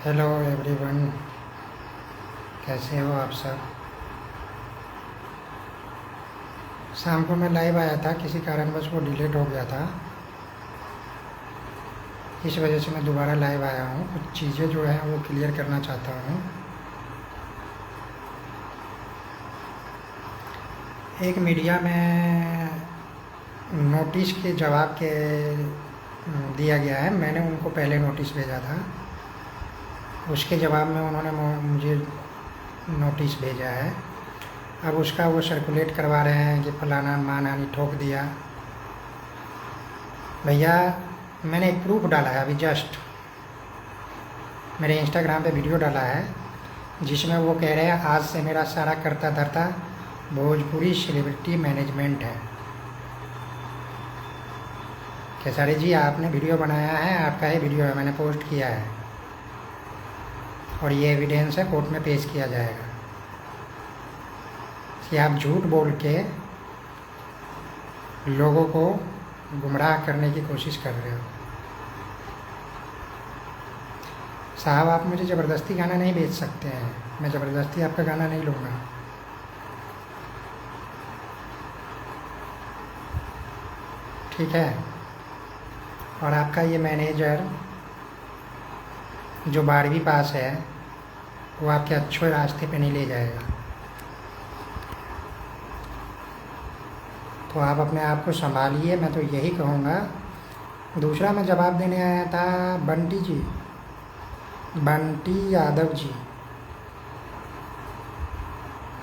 Hello everyone, कैसे हो आप सब। शाम को मैं लाइव आया था, किसी कारणवश वो डिलीट हो गया था। इस वजह से मैं दोबारा लाइव आया हूँ। कुछ चीज़ें जो हैं वो क्लियर करना चाहता हूँ। एक मीडिया में नोटिस के जवाब के दिया गया है। मैंने उनको पहले नोटिस भेजा था, उसके जवाब में उन्होंने मुझे नोटिस भेजा है। अब उसका वो सर्कुलेट करवा रहे हैं कि फलाना मानहानि ठोक दिया। भैया, मैंने एक प्रूफ डाला है अभी जस्ट, मेरे इंस्टाग्राम पे वीडियो डाला है जिसमें वो कह रहे हैं आज से मेरा सारा करता धरता भोजपुरी सेलिब्रिटी मैनेजमेंट है। खेसारी जी, आपने वीडियो बनाया है, आपका ही वीडियो है, मैंने पोस्ट किया है और ये एविडेंस है, कोर्ट में पेश किया जाएगा कि आप झूठ बोल के लोगों को गुमराह करने की कोशिश कर रहे हो। साहब, आप मुझे ज़बरदस्ती गाना नहीं बेच सकते हैं, मैं ज़बरदस्ती आपका गाना नहीं लूँगा। ठीक है। और आपका ये मैनेजर जो 12वीं पास है वो आपके अच्छे रास्ते पे नहीं ले जाएगा। तो आप अपने आप को संभालिए, मैं तो यही कहूँगा। दूसरा, मैं जवाब देने आया था बंटी यादव जी,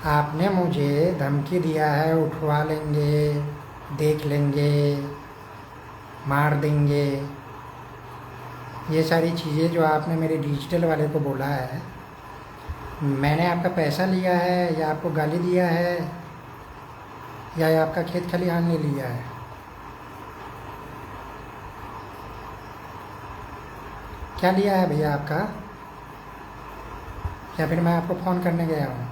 आपने मुझे धमकी दिया है उठवा लेंगे, देख लेंगे, मार देंगे। ये सारी चीज़ें जो आपने मेरे डिजिटल वाले को बोला है, मैंने आपका पैसा लिया है या आपको गाली दिया है या आपका खेत खलिहान ने लिया है? क्या लिया है भैया आपका? या फिर मैं आपको फ़ोन करने गया हूँ?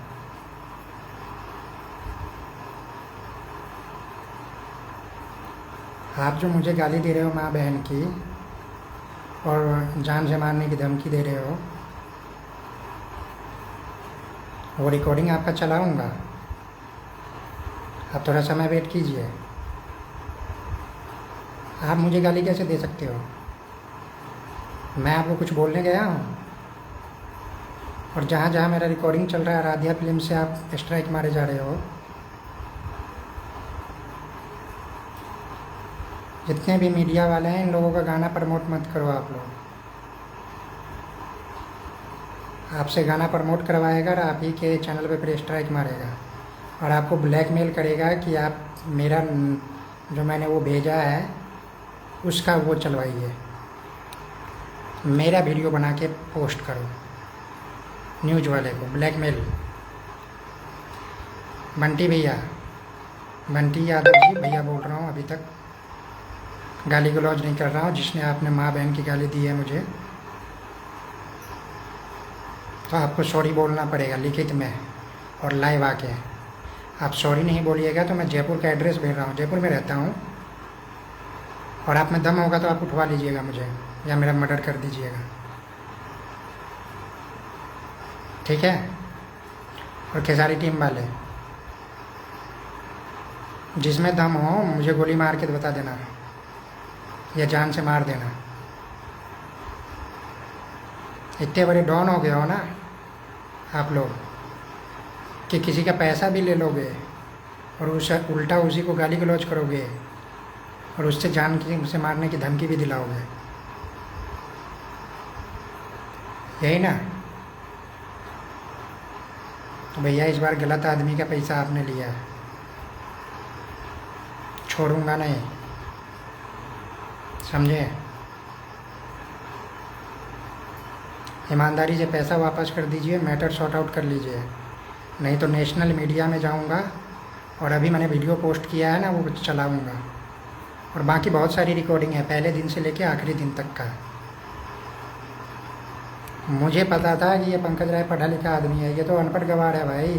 आप जो मुझे गाली दे रहे हो माँ बहन की और जान से मारने की धमकी दे रहे हो, वो रिकॉर्डिंग आपका चलाऊँगा। आप थोड़ा समय वेट कीजिए। आप मुझे गाली कैसे दे सकते हो? मैं आपको कुछ बोलने गया हूँ? और जहाँ जहाँ मेरा रिकॉर्डिंग चल रहा है आराध्या फिल्म से आप स्ट्राइक मारे जा रहे हो। जितने भी मीडिया वाले हैं, इन लोगों का गाना प्रमोट मत करो आप लोग। आपसे गाना प्रमोट करवाएगा और आप ही के चैनल पे फिर स्ट्राइक मारेगा और आपको ब्लैकमेल करेगा कि आप मेरा जो मैंने वो भेजा है उसका वो चलवाइए, मेरा वीडियो बना के पोस्ट करो। न्यूज़ वाले को ब्लैकमेल। बंटी यादव जी भैया बोल रहा हूँ, अभी तक गाली गलौज नहीं कर रहा हूँ। जिसने आपने माँ बहन की गाली दी है मुझे, तो आपको सॉरी बोलना पड़ेगा लिखित में और लाइव आके। आप सॉरी नहीं बोलिएगा तो मैं जयपुर का एड्रेस भेज रहा हूँ, जयपुर में रहता हूँ, और आप में दम होगा तो आप उठवा लीजिएगा मुझे या मेरा मर्डर कर दीजिएगा। ठीक है। और खेसारी टीम वाले, जिसमें दम हो मुझे गोली मार के बता देना या जान से मार देना। इतने बड़े डॉन हो गए हो ना आप लोग कि किसी का पैसा भी ले लोगे और उसे उल्टा उसी को गाली गलौज करोगे और उससे जान से मारने की धमकी भी दिलाओगे। यही ना? तो भैया, इस बार गलत आदमी का पैसा आपने लिया है, छोड़ूंगा नहीं, समझे? ईमानदारी से पैसा वापस कर दीजिए, मैटर सॉर्ट आउट कर लीजिए, नहीं तो नेशनल मीडिया में जाऊंगा और अभी मैंने वीडियो पोस्ट किया है ना वो चलाऊंगा। और बाकी बहुत सारी रिकॉर्डिंग है, पहले दिन से लेके आखिरी दिन तक का। मुझे पता था कि ये पंकज राय पढ़ा लिखा आदमी है, ये तो अनपढ़ गवार है भाई।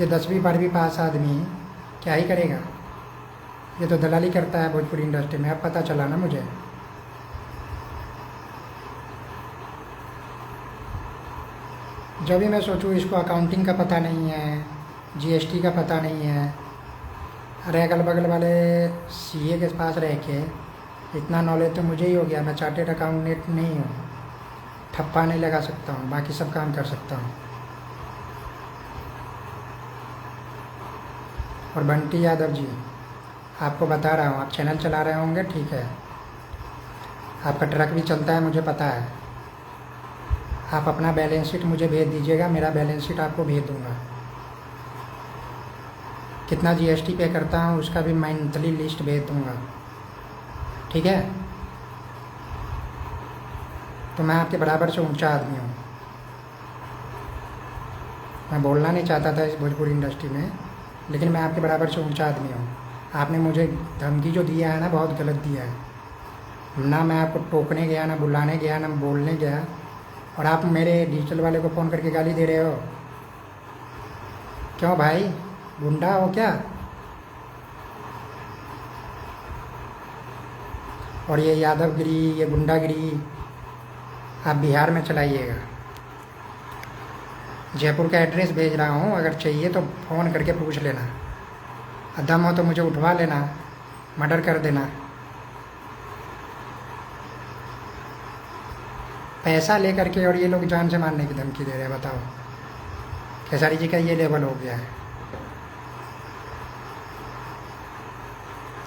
ये 10वीं 12वीं पास आदमी क्या ही करेगा? ये तो दलाली करता है भोजपुरी इंडस्ट्री में। अब पता चला ना मुझे। जब भी मैं सोचूँ इसको अकाउंटिंग का पता नहीं है, जीएसटी का पता नहीं है। अरे अगल बगल वाले सीए के पास रह के इतना नॉलेज तो मुझे ही हो गया। मैं चार्टेड अकाउंटेंट नहीं हूँ, ठप्पा नहीं लगा सकता हूँ, बाकी सब काम कर सकता हूँ। और बंटी यादव जी, आपको बता रहा हूँ, आप चैनल चला रहे होंगे, ठीक है, आपका ट्रक भी चलता है, मुझे पता है। आप अपना बैलेंस शीट मुझे भेज दीजिएगा, मेरा बैलेंस शीट आपको भेज दूँगा। कितना जीएसटी पे करता हूँ उसका भी मंथली लिस्ट भेज दूँगा, ठीक है। तो मैं आपके बराबर से ऊंचा आदमी हूँ। मैं बोलना नहीं चाहता था इस भोजपुरी इंडस्ट्री में, लेकिन मैं आपके बराबर से ऊंचा आदमी हूँ। आपने मुझे धमकी जो दिया है ना, बहुत गलत दिया है ना। मैं आपको टोकने गया, ना बुलाने गया, ना बोलने गया, और आप मेरे डिजिटल वाले को फ़ोन करके गाली दे रहे हो। क्यों भाई, गुंडा हो क्या? और ये यादवगिरी, ये गुंडागिरी आप बिहार में चलाइएगा। जयपुर का एड्रेस भेज रहा हूँ, अगर चाहिए तो फ़ोन करके पूछ लेना। दम हो तो मुझे उठवा लेना, मर्डर कर देना। पैसा लेकर के, और ये लोग जान से मारने की धमकी दे रहे हैं। बताओ, खेसारी जी का ये लेवल हो गया है।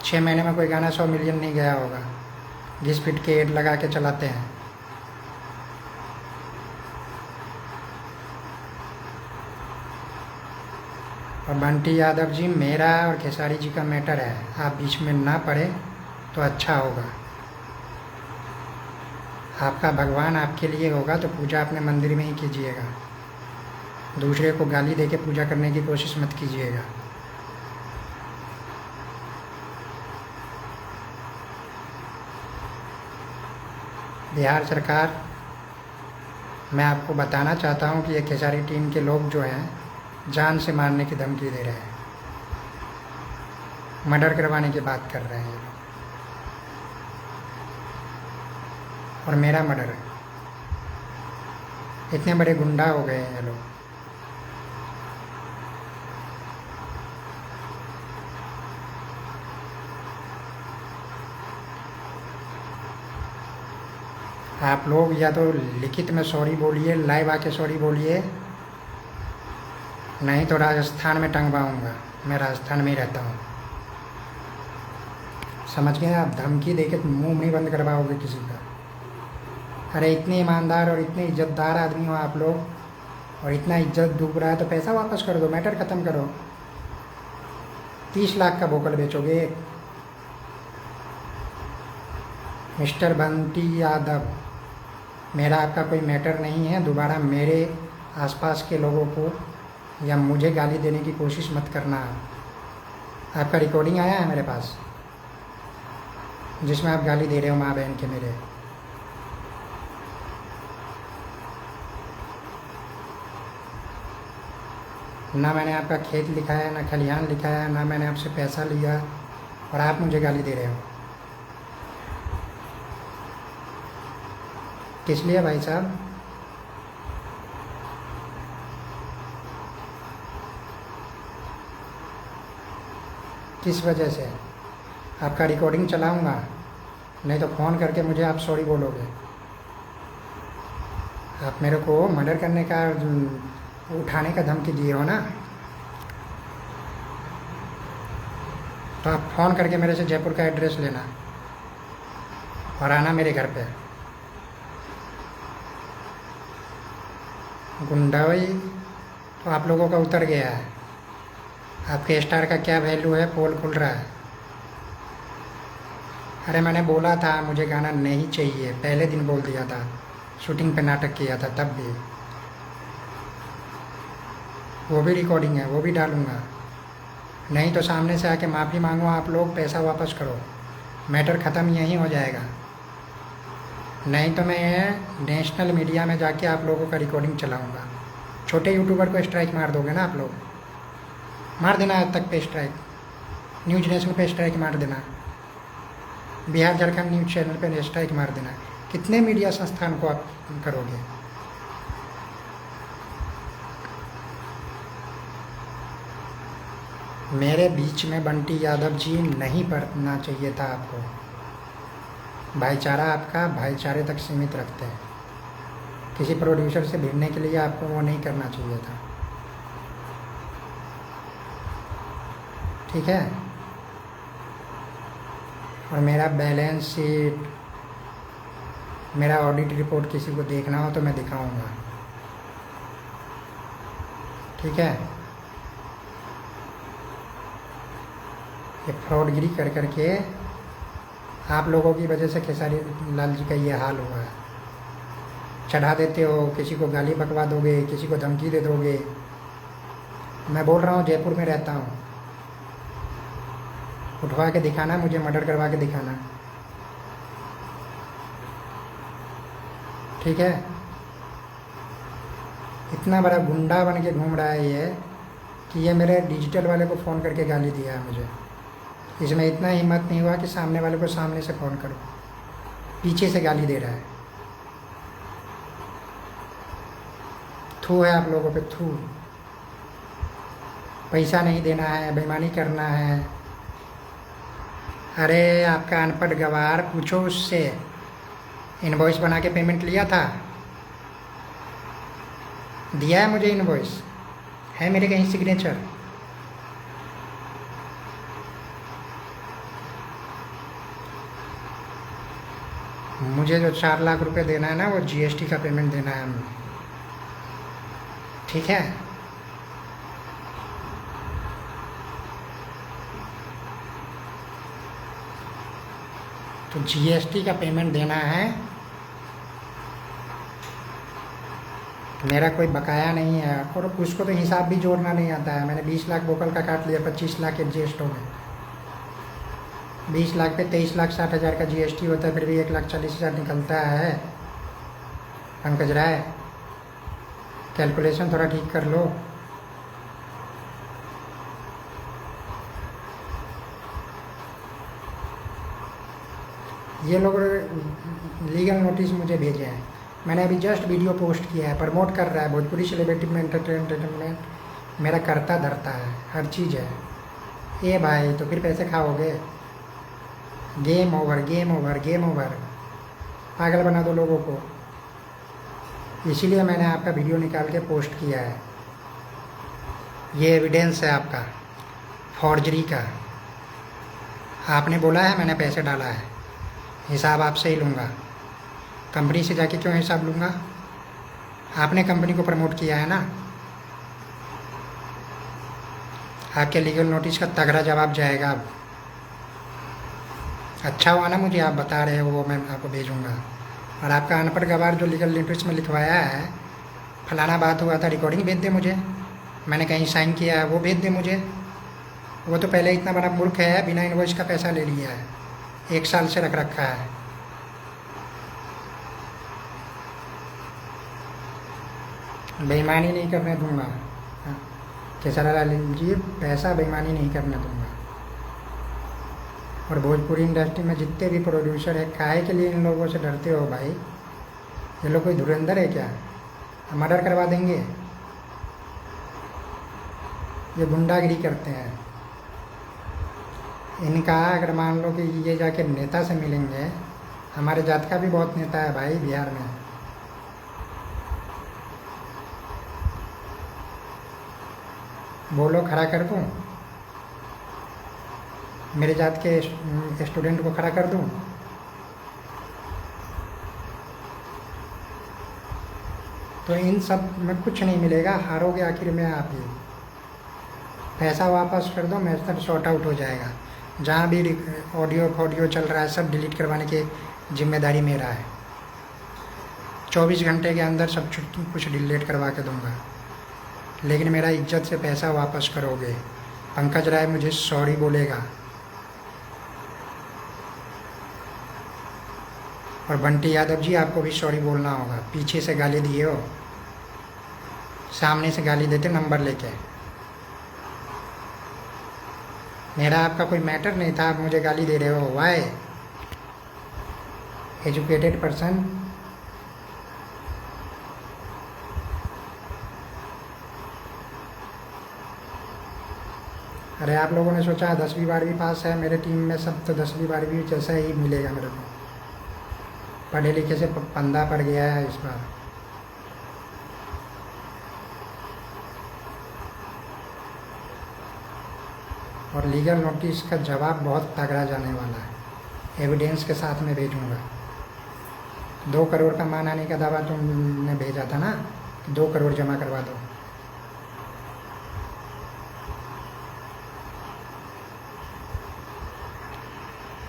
6 महीने में कोई गाना 100 मिलियन नहीं गया होगा। घिस पिट के एड लगा के चलाते हैं। और बंटी यादव जी, मेरा और खेसारी जी का मैटर है, आप बीच में ना पड़े तो अच्छा होगा। आपका भगवान आपके लिए होगा तो पूजा अपने मंदिर में ही कीजिएगा। दूसरे को गाली देके पूजा करने की कोशिश मत कीजिएगा। बिहार सरकार, मैं आपको बताना चाहता हूँ कि ये खेसारी टीम के लोग जो हैं, जान से मारने की धमकी दे रहे हैं, मर्डर करवाने की बात कर रहे हैं ये लोग। और मेरा मर्डर, इतने बड़े गुंडा हो गए हैं ये लोग। आप लोग या तो लिखित में सॉरी बोलिए, लाइव आके सॉरी बोलिए, नहीं तो राजस्थान में टंगवाऊंगा। मैं राजस्थान में ही रहता हूँ, समझ गए आप। धमकी देके मुंह नहीं बंद करवाओगे किसी का। अरे इतने ईमानदार और इतने इज्जतदार आदमी हो आप लोग, और इतना इज्जत डूब रहा है तो पैसा वापस कर दो, मैटर ख़त्म करो। 30 लाख का बोकल बेचोगे? मिस्टर बंटी यादव, मेरा आपका कोई मैटर नहीं है। दोबारा मेरे आसपास के लोगों को या मुझे गाली देने की कोशिश मत करना। आपका रिकॉर्डिंग आया है मेरे पास जिसमें आप गाली दे रहे हो माँ बहन के मेरे। ना मैंने आपका खेत लिखा है, ना खलिहान लिखा है, ना मैंने आपसे पैसा लिया, और आप मुझे गाली दे रहे हो। किस लिए भाई साहब? किस वजह से? आपका रिकॉर्डिंग चलाऊंगा, नहीं तो फ़ोन करके मुझे आप सॉरी बोलोगे। आप मेरे को मर्डर करने का, उठाने का धमकी दिए हो ना, तो आप फ़ोन करके मेरे से जयपुर का एड्रेस लेना और आना मेरे घर पे। गुंडाई तो आप लोगों का उतर गया है। आपके स्टार का क्या वैल्यू है, पोल खुल रहा है। अरे मैंने बोला था मुझे गाना नहीं चाहिए, पहले दिन बोल दिया था, शूटिंग पे नाटक किया था तब भी। वो भी रिकॉर्डिंग है, वो भी डालूंगा। नहीं तो सामने से आके माफ़ी मांगो आप लोग, पैसा वापस करो, मैटर ख़त्म यहीं हो जाएगा। नहीं तो मैं नेशनल मीडिया में जाके आप लोगों का रिकॉर्डिंग चलाऊंगा। छोटे यूट्यूबर को स्ट्राइक मार दोगे ना आप लोग, मार देना आज तक पे स्ट्राइक, न्यूज़ नेशनल पे स्ट्राइक मार देना, बिहार झारखंड न्यूज़ चैनल पे स्ट्राइक मार देना। कितने मीडिया संस्थान को आप करोगे? मेरे बीच में बंटी यादव जी नहीं पड़ना चाहिए था आपको। भाईचारा आपका भाईचारे तक सीमित रखते हैं। किसी प्रोड्यूसर से भिड़ने के लिए आपको वो नहीं करना चाहिए था। ठीक है। और मेरा बैलेंस शीट, मेरा ऑडिट रिपोर्ट किसी को देखना हो तो मैं दिखाऊंगा। ठीक है। ये फ्रॉडगिरी कर करके आप लोगों की वजह से खेसारी लाल जी का ये हाल हुआ है। चढ़ा देते हो, किसी को गाली बकवा दोगे, किसी को धमकी दे दोगे। मैं बोल रहा हूँ जयपुर में रहता हूँ, उठवा के दिखाना, मुझे मर्डर करवा के दिखाना। ठीक है। इतना बड़ा गुंडा बन के घूम रहा है ये कि ये मेरे डिजिटल वाले को फ़ोन करके गाली दिया है मुझे। इसमें इतना हिम्मत नहीं हुआ कि सामने वाले को सामने से फ़ोन करो, पीछे से गाली दे रहा है। थू है आप लोगों पे, थू। पैसा नहीं देना है, बेईमानी करना है। अरे आपका अनपढ़ गवार, पूछो उससे, इनवॉइस बना के पेमेंट लिया था? दिया है मुझे इनवॉइस, है मेरे कहीं सिग्नेचर? मुझे जो 4 लाख रुपए देना है ना, वो जीएसटी का पेमेंट देना है हमें। ठीक है। तो जीएसटी का पेमेंट देना है। मेरा कोई बकाया नहीं है, और उसको तो हिसाब भी जोड़ना नहीं आता है। मैंने 20 लाख वोकल का काट लिया, 25 लाख के जीएसटी में। 20 लाख पे 23,60,000 का जीएसटी होता है, फिर भी 1,40,000 निकलता है। पंकज राय, कैलकुलेशन थोड़ा ठीक कर लो। ये लोग लीगल नोटिस मुझे भेजे हैं। मैंने अभी जस्ट वीडियो पोस्ट किया है, प्रमोट कर रहा है भोजपुरी सेलिब्रिटी में एंटरटेनमेंट। मेरा करता धरता है, हर चीज़ है। ए भाई, तो फिर पैसे खाओगे? Game over, game over, game over. पागल बना दो लोगों को। इसीलिए मैंने आपका वीडियो निकाल के पोस्ट किया है। ये एविडेंस है आपका फॉर्जरी का। आपने बोला है मैंने पैसे डाला है, हिसाब आपसे ही लूँगा। कंपनी से जाके क्यों हिसाब लूँगा? आपने कंपनी को प्रमोट किया है ना। आपके लीगल नोटिस का तगड़ा जवाब जाएगा अब। अच्छा हुआ ना मुझे आप बता रहे हो, वो मैं आपको भेजूँगा। और आपका अनपढ़ गवार जो लीगल नोटिस में लिखवाया है, फलाना बात हुआ था, रिकॉर्डिंग भेज दे मुझे। मैंने कहीं साइन किया है, वो भेज दे मुझे। वो तो पहले इतना बड़ा मूर्ख है, बिना इनवॉइस का पैसा ले लिया है, 1 साल से रख रखा है। बेईमानी नहीं करने दूंगा। खेसारी लाल जी, पैसा बेईमानी नहीं करने दूंगा। और भोजपुरी इंडस्ट्री में जितने भी प्रोड्यूसर है, काहे के लिए इन लोगों से डरते हो भाई? ये लोग कोई धुरंधर है क्या? मर्डर करवा देंगे? ये गुंडागिरी करते हैं। इनका अगर मान लो कि ये जाके नेता से मिलेंगे, हमारे जात का भी बहुत नेता है भाई बिहार में। बोलो, खड़ा कर दूँ? मेरे जात के स्टूडेंट को खड़ा कर दूँ? तो इन सब में कुछ नहीं मिलेगा, हारोगे आखिर में आप ही। पैसा वापस कर दो, मैटर सॉर्ट आउट हो जाएगा। जहाँ भी ऑडियो चल रहा है, सब डिलीट करवाने की जिम्मेदारी मेरा है। 24 घंटे के अंदर सब कुछ डिलीट करवा के दूंगा। लेकिन मेरा इज्जत से पैसा वापस करोगे। पंकज राय मुझे सॉरी बोलेगा, और बंटी यादव जी आपको भी सॉरी बोलना होगा। पीछे से गाली दिए हो, सामने से गाली देते नंबर लेके। मेरा आपका कोई मैटर नहीं था, आप मुझे गाली दे रहे हो। वाई? Educated person. अरे आप लोगों ने सोचा 10वीं 12वीं पास है, मेरे टीम में सब तो 10वीं 12वीं जैसा ही मिलेगा मेरे को। पढ़े लिखे से पंदा पड़ गया है इस बार। और लीगल नोटिस का जवाब बहुत तगड़ा जाने वाला है, एविडेंस के साथ में भेजूंगा। 2 करोड़ का मान आने का दावा तुमने भेजा था ना, 2 करोड़ जमा करवा दो।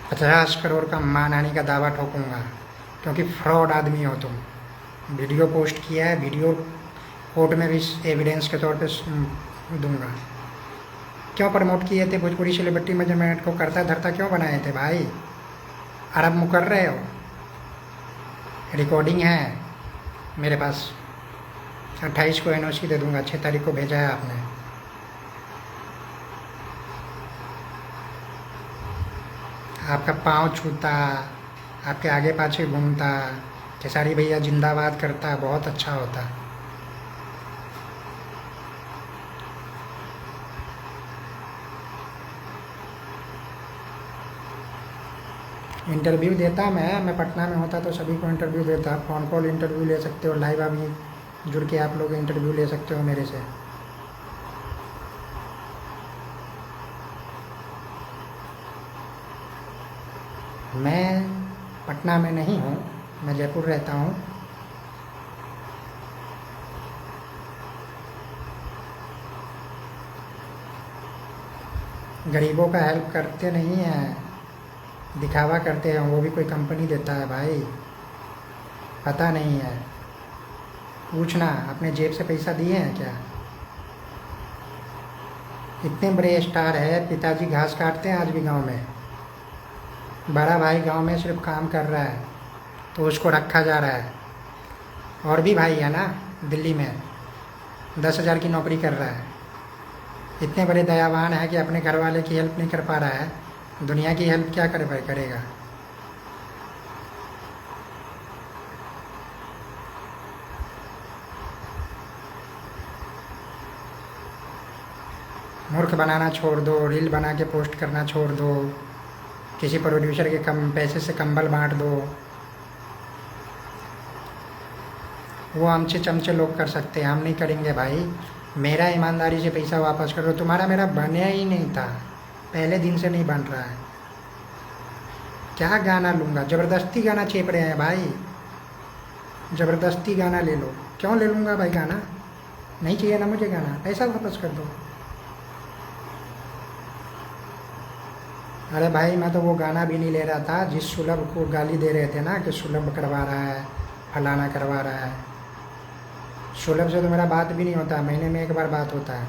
पचास करोड़ का मान आने का दावा ठोकूंगा, क्योंकि फ्रॉड आदमी हो तुम। वीडियो पोस्ट किया है, वीडियो कोर्ट में भी एविडेंस के तौर पे दूंगा। क्यों प्रमोट किए थे भोजपुरी सेलिब्रिटी मेजरमेंट को? करता धरता क्यों बनाए थे भाई? अरब मुकर रहे हो। रिकॉर्डिंग है मेरे पास, 28 को एनओसी दे दूंगा, 6 तारीख को भेजा है आपने। आपका पाँव छूता, आपके आगे पाछे घूमता, खेसारी भैया जिंदाबाद करता, बहुत अच्छा होता। इंटरव्यू देता मैं पटना में होता तो सभी को इंटरव्यू देता। फ़ोन कॉल इंटरव्यू ले सकते हो, लाइव अभी जुड़ के आप लोग इंटरव्यू ले सकते हो मेरे से। मैं पटना में नहीं हूँ, मैं जयपुर रहता हूँ। गरीबों का हेल्प करते नहीं हैं, दिखावा करते हैं। वो भी कोई कंपनी देता है भाई, पता नहीं है। पूछना, अपने जेब से पैसा दिए हैं क्या? इतने बड़े स्टार है, पिताजी घास काटते हैं आज भी गांव में। बड़ा भाई गांव में सिर्फ काम कर रहा है तो उसको रखा जा रहा है। और भी भाई है ना दिल्ली में, 10,000 की नौकरी कर रहा है। इतने बड़े दयावान है कि अपने घर वाले की हेल्प नहीं कर पा रहा है, दुनिया की हेल्प क्या करेगा? मूर्ख बनाना छोड़ दो, रील बना के पोस्ट करना छोड़ दो, किसी प्रोड्यूसर के कम पैसे से कंबल बांट दो। वो अमचे चमचे लोग कर सकते हैं, हम नहीं करेंगे भाई। मेरा ईमानदारी से पैसा वापस करो। तुम्हारा मेरा बना ही नहीं था, पहले दिन से नहीं बन रहा है। क्या गाना लूँगा? ज़बरदस्ती गाना चेप रहे हैं भाई, ज़बरदस्ती गाना ले लो। क्यों ले लूँगा भाई गाना? नहीं चाहिए ना मुझे गाना, पैसा वापस कर दो। अरे भाई मैं तो वो गाना भी नहीं ले रहा था जिस सुलभ को गाली दे रहे थे ना कि सुलभ करवा रहा है, फलाना करवा रहा है। सुलभ से तो मेरा बात भी नहीं होता, महीने में 1 बार बात होता है।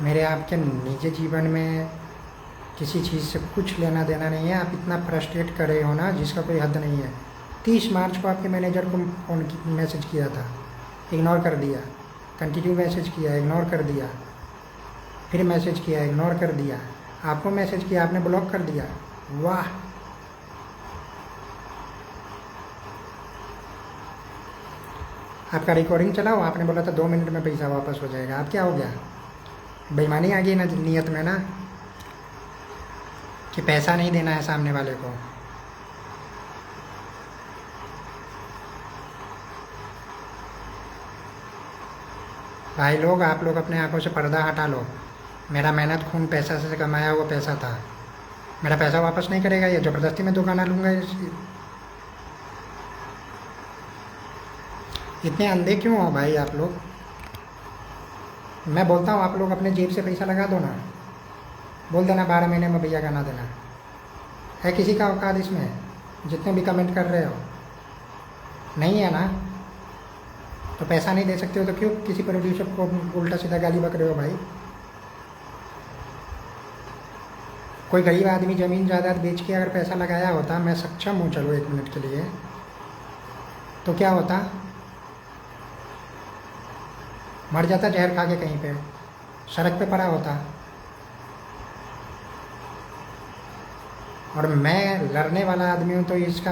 मेरे आपके निजी जीवन में किसी चीज़ से कुछ लेना देना नहीं है। आप इतना फ्रस्ट्रेट कर रहे हो ना जिसका कोई हद नहीं है। 30 मार्च को आपके मैनेजर को फ़ोन मैसेज किया था, इग्नोर कर दिया। कंटिन्यू मैसेज किया, इग्नोर कर दिया। फिर मैसेज किया, इग्नोर कर दिया। आपको मैसेज किया, आपने ब्लॉक कर दिया। वाह, आपका रिकॉर्डिंग चलाओ, आपने बोला था 2 मिनट में पैसा वापस हो जाएगा। अब क्या हो गया? बेईमानी आ गई ना नियत में ना, कि पैसा नहीं देना है सामने वाले को। भाई लोग, आप लोग अपने आंखों से पर्दा हटा लो। मेरा मेहनत खून पैसा से कमाया हुआ पैसा था, मेरा पैसा वापस नहीं करेगा ये? ज़बरदस्ती में 2 गाना लूँगा? इतने अंधे क्यों हो भाई आप लोग? मैं बोलता हूँ आप लोग अपने जेब से पैसा लगा दो ना, बोल देना 12 महीने में भैया गाना देना। है किसी का औकात इसमें? जितने भी कमेंट कर रहे हो, नहीं है ना? तो पैसा नहीं दे सकते हो तो क्यों किसी प्रोड्यूसर को उल्टा सीधा गाली बक रहे हो भाई? कोई गरीब आदमी ज़मीन जायदाद बेच के अगर पैसा लगाया होता, मैं सक्षम हूँ चलो 1 मिनट के लिए, तो क्या होता? मर जाता जहर खा के कहीं पे, सड़क पे पड़ा होता। और मैं लड़ने वाला आदमी हूँ तो इसका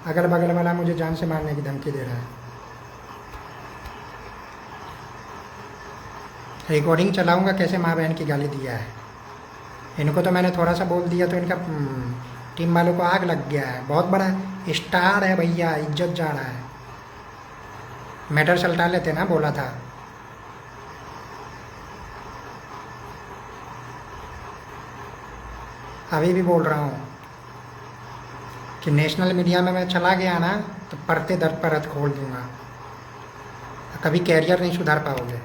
अगल बगल वाला मुझे जान से मारने की धमकी दे रहा है। रिकॉर्डिंग चलाऊंगा कैसे माँ बहन की गाली दिया है। इनको तो मैंने थोड़ा सा बोल दिया तो इनका टीम वालों को आग लग गया है। बहुत बड़ा स्टार है भैया, इज्जत जा रहा है। मैटर सल्टा लेते ना, बोला था। अभी भी बोल रहा हूँ कि नेशनल मीडिया में मैं चला गया ना तो परते दर परत खोल दूंगा, कभी कैरियर नहीं सुधार पाओगे।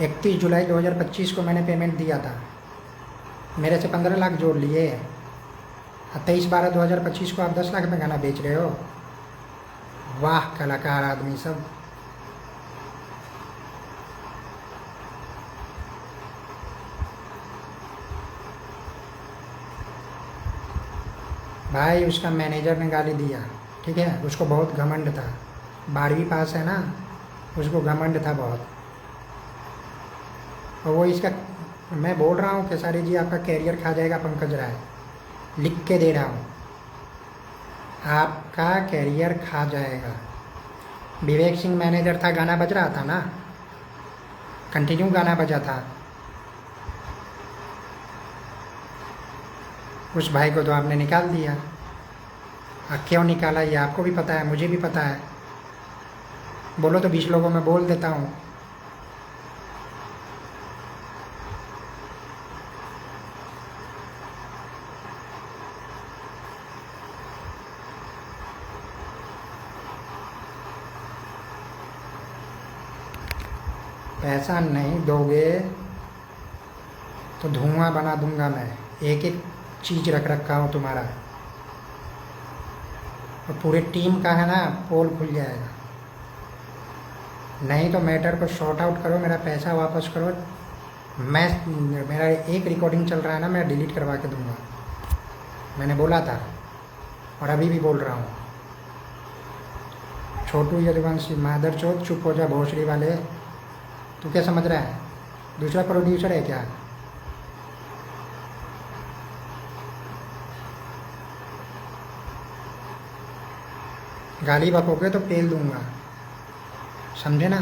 31 जुलाई 2025 को मैंने पेमेंट दिया था, मेरे से 15 लाख जोड़ लिए। 23/12/2025 को आप 10 लाख में गाना बेच रहे हो। वाह कलाकार आदमी सब। भाई उसका मैनेजर ने गाली दिया, ठीक है, उसको बहुत घमंड था। 12वीं पास है ना, उसको घमंड था बहुत। और वो इसका, मैं बोल रहा हूँ खेसारी जी आपका कैरियर खा जाएगा पंकज राय, लिख के दे रहा हूँ, आपका कैरियर खा जाएगा। विवेक सिंह मैनेजर था, गाना बज रहा था ना, कंटिन्यू गाना बजा था। उस भाई को तो आपने निकाल दिया। क्यों निकाला ये आपको भी पता है, मुझे भी पता है। बोलो तो 20 लोगों में बोल देता हूँ। पैसा नहीं दोगे तो धुआं बना दूंगा मैं। एक एक चीज रख रखा हूँ तुम्हारा, और पूरे टीम का है ना पोल खुल जाएगा। नहीं तो मैटर को शॉर्ट आउट करो, मेरा पैसा वापस करो। मेरा एक रिकॉर्डिंग चल रहा है ना, मैं डिलीट करवा के दूंगा। मैंने बोला था और अभी भी बोल रहा हूँ। छोटू यदुवंशी मादर चौथ, चुप हो जा भोसड़ी वाले। तू क्या समझ रहा है, दूसरा प्रोड्यूसर है क्या? गाली बकोगे तो पेल दूंगा, समझे ना?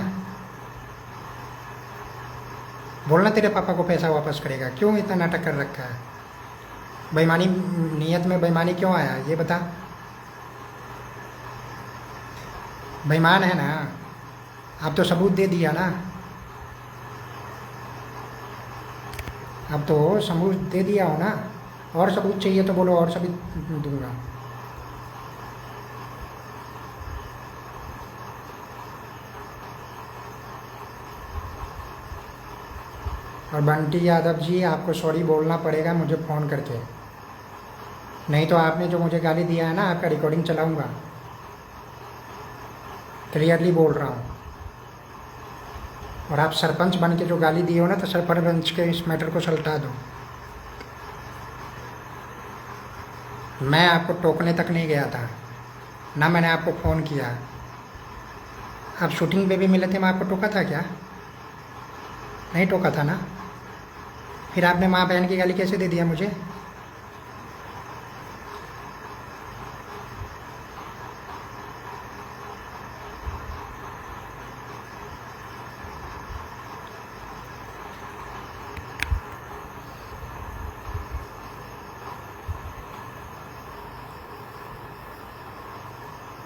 बोलना तेरे पापा को पैसा वापस करेगा। क्यों इतना नाटक कर रखा है? बेईमानी, नीयत में बेईमानी क्यों आया ये बता। बेईमान है ना, अब तो सबूत दे दिया ना, अब तो सबूत दे दिया हो ना। और सबूत चाहिए तो बोलो, और सबूत दूंगा। और बंटी यादव जी आपको सॉरी बोलना पड़ेगा मुझे फ़ोन करके, नहीं तो आपने जो मुझे गाली दिया है ना, आपका रिकॉर्डिंग चलाऊंगा। क्लियरली बोल रहा हूँ। और आप सरपंच बन के जो गाली दिए हो ना, तो सरपंच के इस मैटर को सल्टा दो। मैं आपको टोकने तक नहीं गया था ना, मैंने आपको फ़ोन किया। आप शूटिंग पे भी मिले थे, मैं आपको टोका था क्या? नहीं टोका था ना। फिर आपने माँ बहन की गाली कैसे दे दिया मुझे?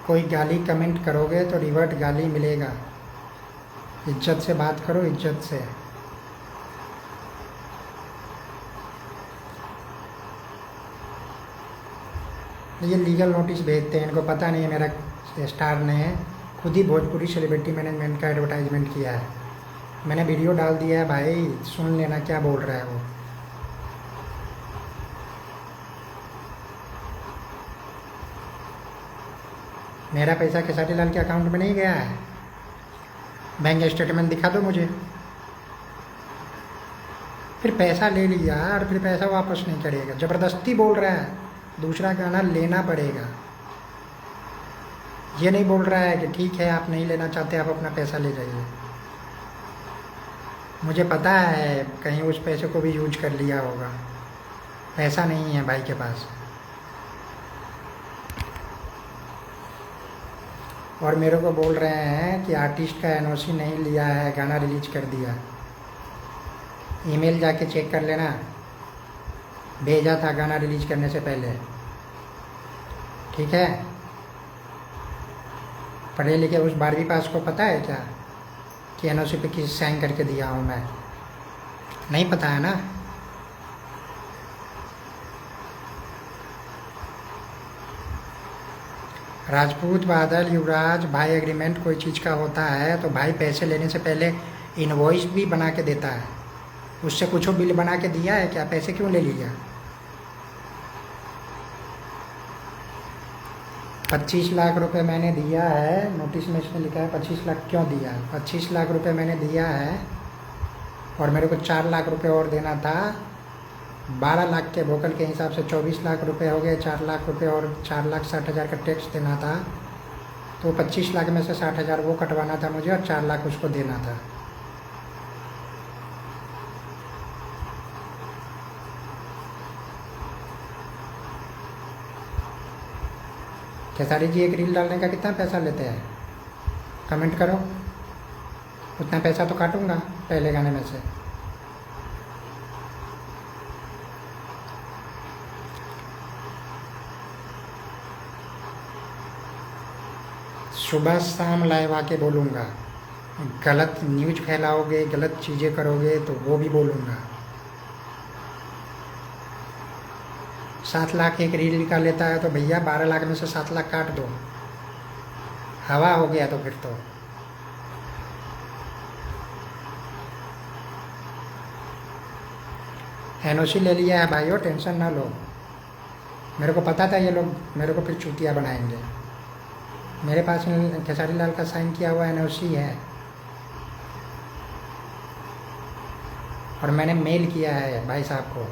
कोई गाली कमेंट करोगे तो रिवर्ट गाली मिलेगा। इज्जत से बात करो, इज्जत से। ये लीगल नोटिस भेजते हैं, इनको पता नहीं है मेरा स्टार ने खुद ही भोजपुरी सेलिब्रिटी मैनेजमेंट का एडवर्टाइजमेंट किया है। मैंने वीडियो डाल दिया है भाई, सुन लेना क्या बोल रहा है वो। मेरा पैसा खेसारी लाल के अकाउंट में नहीं गया है। बैंक स्टेटमेंट दिखा दो मुझे। फिर पैसा ले लिया और फिर पैसा वापस नहीं करेगा, ज़बरदस्ती बोल रहा है दूसरा गाना लेना पड़ेगा। ये नहीं बोल रहा है कि ठीक है आप नहीं लेना चाहते, आप अपना पैसा ले जाइए। मुझे पता है कहीं उस पैसे को भी यूज कर लिया होगा। पैसा नहीं है भाई के पास। और मेरे को बोल रहे हैं कि आर्टिस्ट का एनओसी नहीं लिया है, गाना रिलीज कर दिया। ईमेल जाके चेक कर लेना, भेजा था गाना रिलीज करने से पहले। ठीक है, पढ़े लिखे उस 12वीं पास को पता है क्या कि एनओसी पे किस साइन करके दिया हूँ मैं? नहीं पता है ना। राजपूत, बादल, युवराज भाई, एग्रीमेंट कोई चीज़ का होता है तो भाई पैसे लेने से पहले इनवॉइस भी बना के देता है। उससे कुछ बिल बना के दिया है क्या? पैसे क्यों ले लिया? 25 लाख रुपए मैंने दिया है, नोटिस में इसमें लिखा है 25 लाख क्यों दिया है? 25 लाख रुपए मैंने दिया है और मेरे को 4 लाख रुपए और देना था। 12 लाख के वोकल के हिसाब से 24 लाख रुपए हो गए। 4 लाख रुपए और 4,60,000 का टैक्स देना था। तो 25 लाख में से 60,000 वो कटवाना था मुझे और 4 लाख उसको देना था। खेसारी जी एक रील डालने का कितना पैसा लेते हैं? कमेंट करो। उतना पैसा तो काटूंगा पहले गाने में से। सुबह शाम लाइव आके बोलूँगा। गलत न्यूज फैलाओगे, गलत चीज़ें करोगे तो वो भी बोलूँगा। 7 लाख एक रील का लेता है तो भैया 12 लाख में से 7 लाख काट दो। हवा हो गया तो फिर तो। एनओसी ले लिया है भाइयों, टेंशन ना लो। मेरे को पता था ये लोग मेरे को फिर चूतिया बनाएंगे। मेरे पास खेसारी लाल का साइन किया हुआ एनओसी है और मैंने मेल किया है भाई साहब को।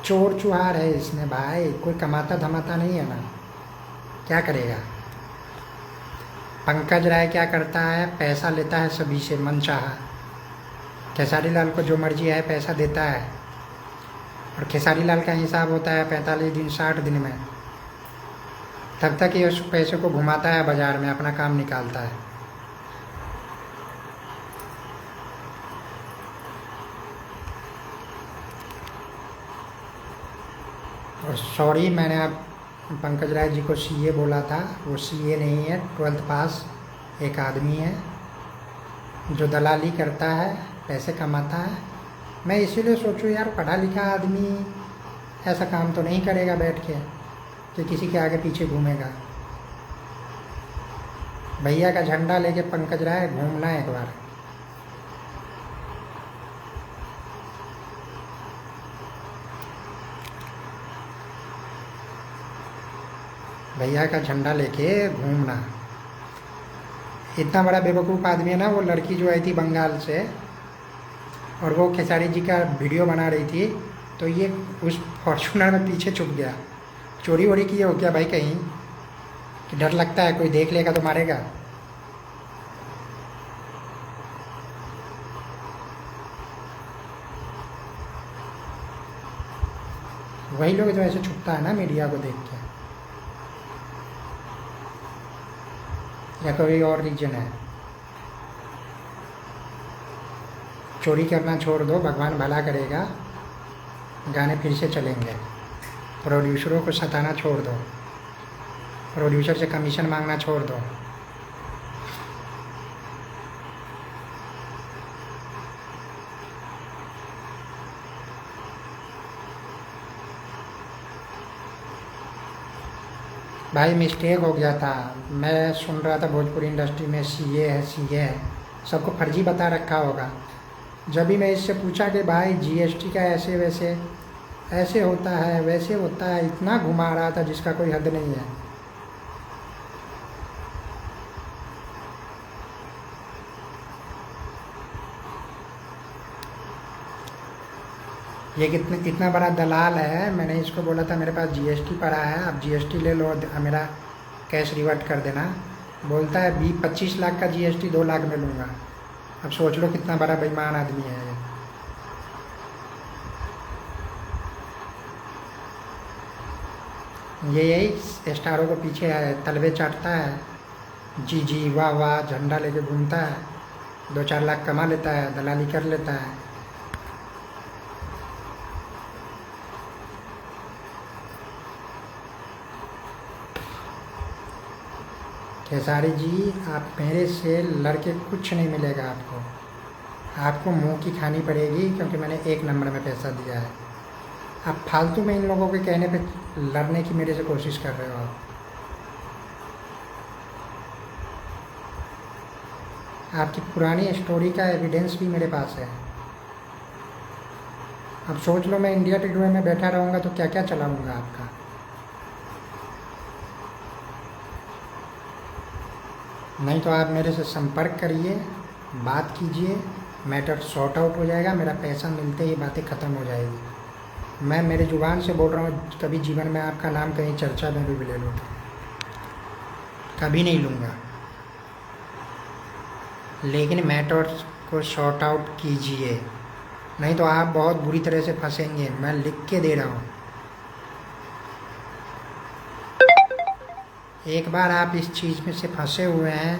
चोर चुहार है इसमें भाई, कोई कमाता धमाता नहीं है ना, क्या करेगा। पंकज राय क्या करता है? पैसा लेता है सभी से मनचाहा। खेसारी लाल को जो मर्जी है पैसा देता है और खेसारी लाल का हिसाब होता है 45 दिन 60 दिन में। तब तक ये उस पैसे को घुमाता है बाजार में, अपना काम निकालता है। और सॉरी, मैंने आप पंकज राय जी को सीए बोला था। वो सीए नहीं है, 12th पास एक आदमी है जो दलाली करता है, पैसे कमाता है। मैं इसीलिए सोचूं यार, पढ़ा लिखा आदमी ऐसा काम तो नहीं करेगा बैठ के कि किसी के आगे पीछे घूमेगा। भैया का झंडा लेके पंकज राय घूमना एक बार। भैया का झंडा लेके घूमना। इतना बड़ा बेवकूफ़ आदमी है ना। वो लड़की जो आई थी बंगाल से और वो खेसारी जी का वीडियो बना रही थी तो ये उस फॉर्चूनर में पीछे छुप गया। चोरी वोरी किए हो क्या भाई कहीं? कि डर लगता है कोई देख लेगा तो मारेगा? वही लोग जो ऐसे छुपता है ना मीडिया को देख के, या कोई और रीजन है। चोरी करना छोड़ दो, भगवान भला करेगा, गाने फिर से चलेंगे। प्रोड्यूसरों को सताना छोड़ दो, प्रोड्यूसर से कमीशन मांगना छोड़ दो। भाई मिस्टेक हो गया था। मैं सुन रहा था भोजपुरी इंडस्ट्री में सीए है सीए है, सबको फर्जी बता रखा होगा। जब भी मैं इससे पूछा कि भाई जीएसटी का ऐसे वैसे ऐसे होता है वैसे होता है, इतना घुमा रहा था जिसका कोई हद नहीं है। ये इतना बड़ा दलाल है। मैंने इसको बोला था मेरे पास जीएसटी पड़ा है, आप जीएसटी ले लो, मेरा कैश रिवर्ट कर देना। बोलता है 25 लाख का जीएसटी 2 लाख में लूँगा। अब सोच लो कितना बड़ा बेईमान आदमी है ये। ये यही स्टारों को पीछे तलवे चाटता है, जी जी वाह वाह झंडा लेके घूमता है, 2-4 लाख कमा लेता है, दलाली कर लेता है। खेसारी जी, आप मेरे से लड़के कुछ नहीं मिलेगा आपको। आपको मुंह की खानी पड़ेगी, क्योंकि मैंने 1 नंबर में पैसा दिया है। आप फालतू में इन लोगों के कहने पे लड़ने की मेरे से कोशिश कर रहे हो आप। आपकी पुरानी स्टोरी का एविडेंस भी मेरे पास है। अब सोच लो, मैं इंडिया टुडे में बैठा रहूँगा तो क्या क्या चलाऊँगा आपका। नहीं तो आप मेरे से संपर्क करिए, बात कीजिए, मैटर सॉर्ट आउट हो जाएगा। मेरा पैसा मिलते ही बातें ख़त्म हो जाएगी। मैं मेरे ज़ुबान से बोल रहा हूँ, कभी जीवन में आपका नाम कहीं चर्चा में भी ले लूँ, कभी नहीं लूँगा। लेकिन मैटर को सॉर्ट आउट कीजिए, नहीं तो आप बहुत बुरी तरह से फंसेंगे। मैं लिख के दे रहा हूँ। एक बार आप इस चीज़ में से फंसे हुए हैं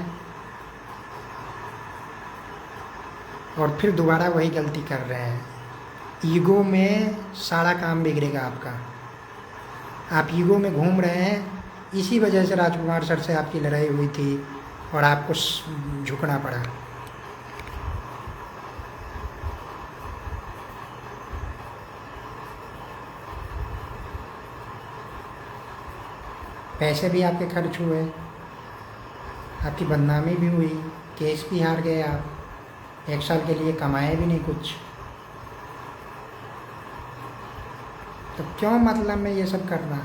और फिर दोबारा वही गलती कर रहे हैं। ईगो में सारा काम बिगड़ेगा आपका। आप ईगो में घूम रहे हैं, इसी वजह से राजकुमार सर से आपकी लड़ाई हुई थी और आपको झुकना पड़ा। पैसे भी आपके खर्च हुए, आपकी बदनामी भी हुई, केस भी हार गए आप, 1 साल के लिए कमाए भी नहीं कुछ। तो क्यों मतलब में ये सब करना।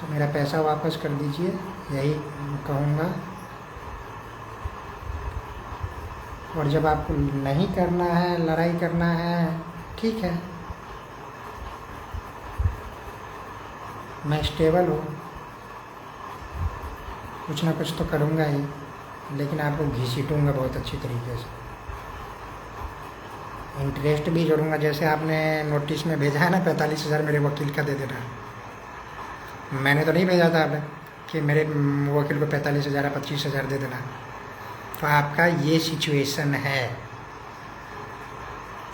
तो मेरा पैसा वापस कर दीजिए, यही कहूँगा। और जब आपको नहीं करना है, लड़ाई करना है, ठीक है, मैं स्टेबल हूँ, कुछ ना कुछ तो करूँगा ही, लेकिन आपको घसीटूँगा बहुत अच्छी तरीके से। इंटरेस्ट भी जोड़ूँगा, जैसे आपने नोटिस में भेजा है ना 45,000 मेरे वकील का दे देना। मैंने तो नहीं भेजा था आपने कि मेरे वकील को 45,000 या 25,000 दे देना। तो आपका ये सिचुएशन है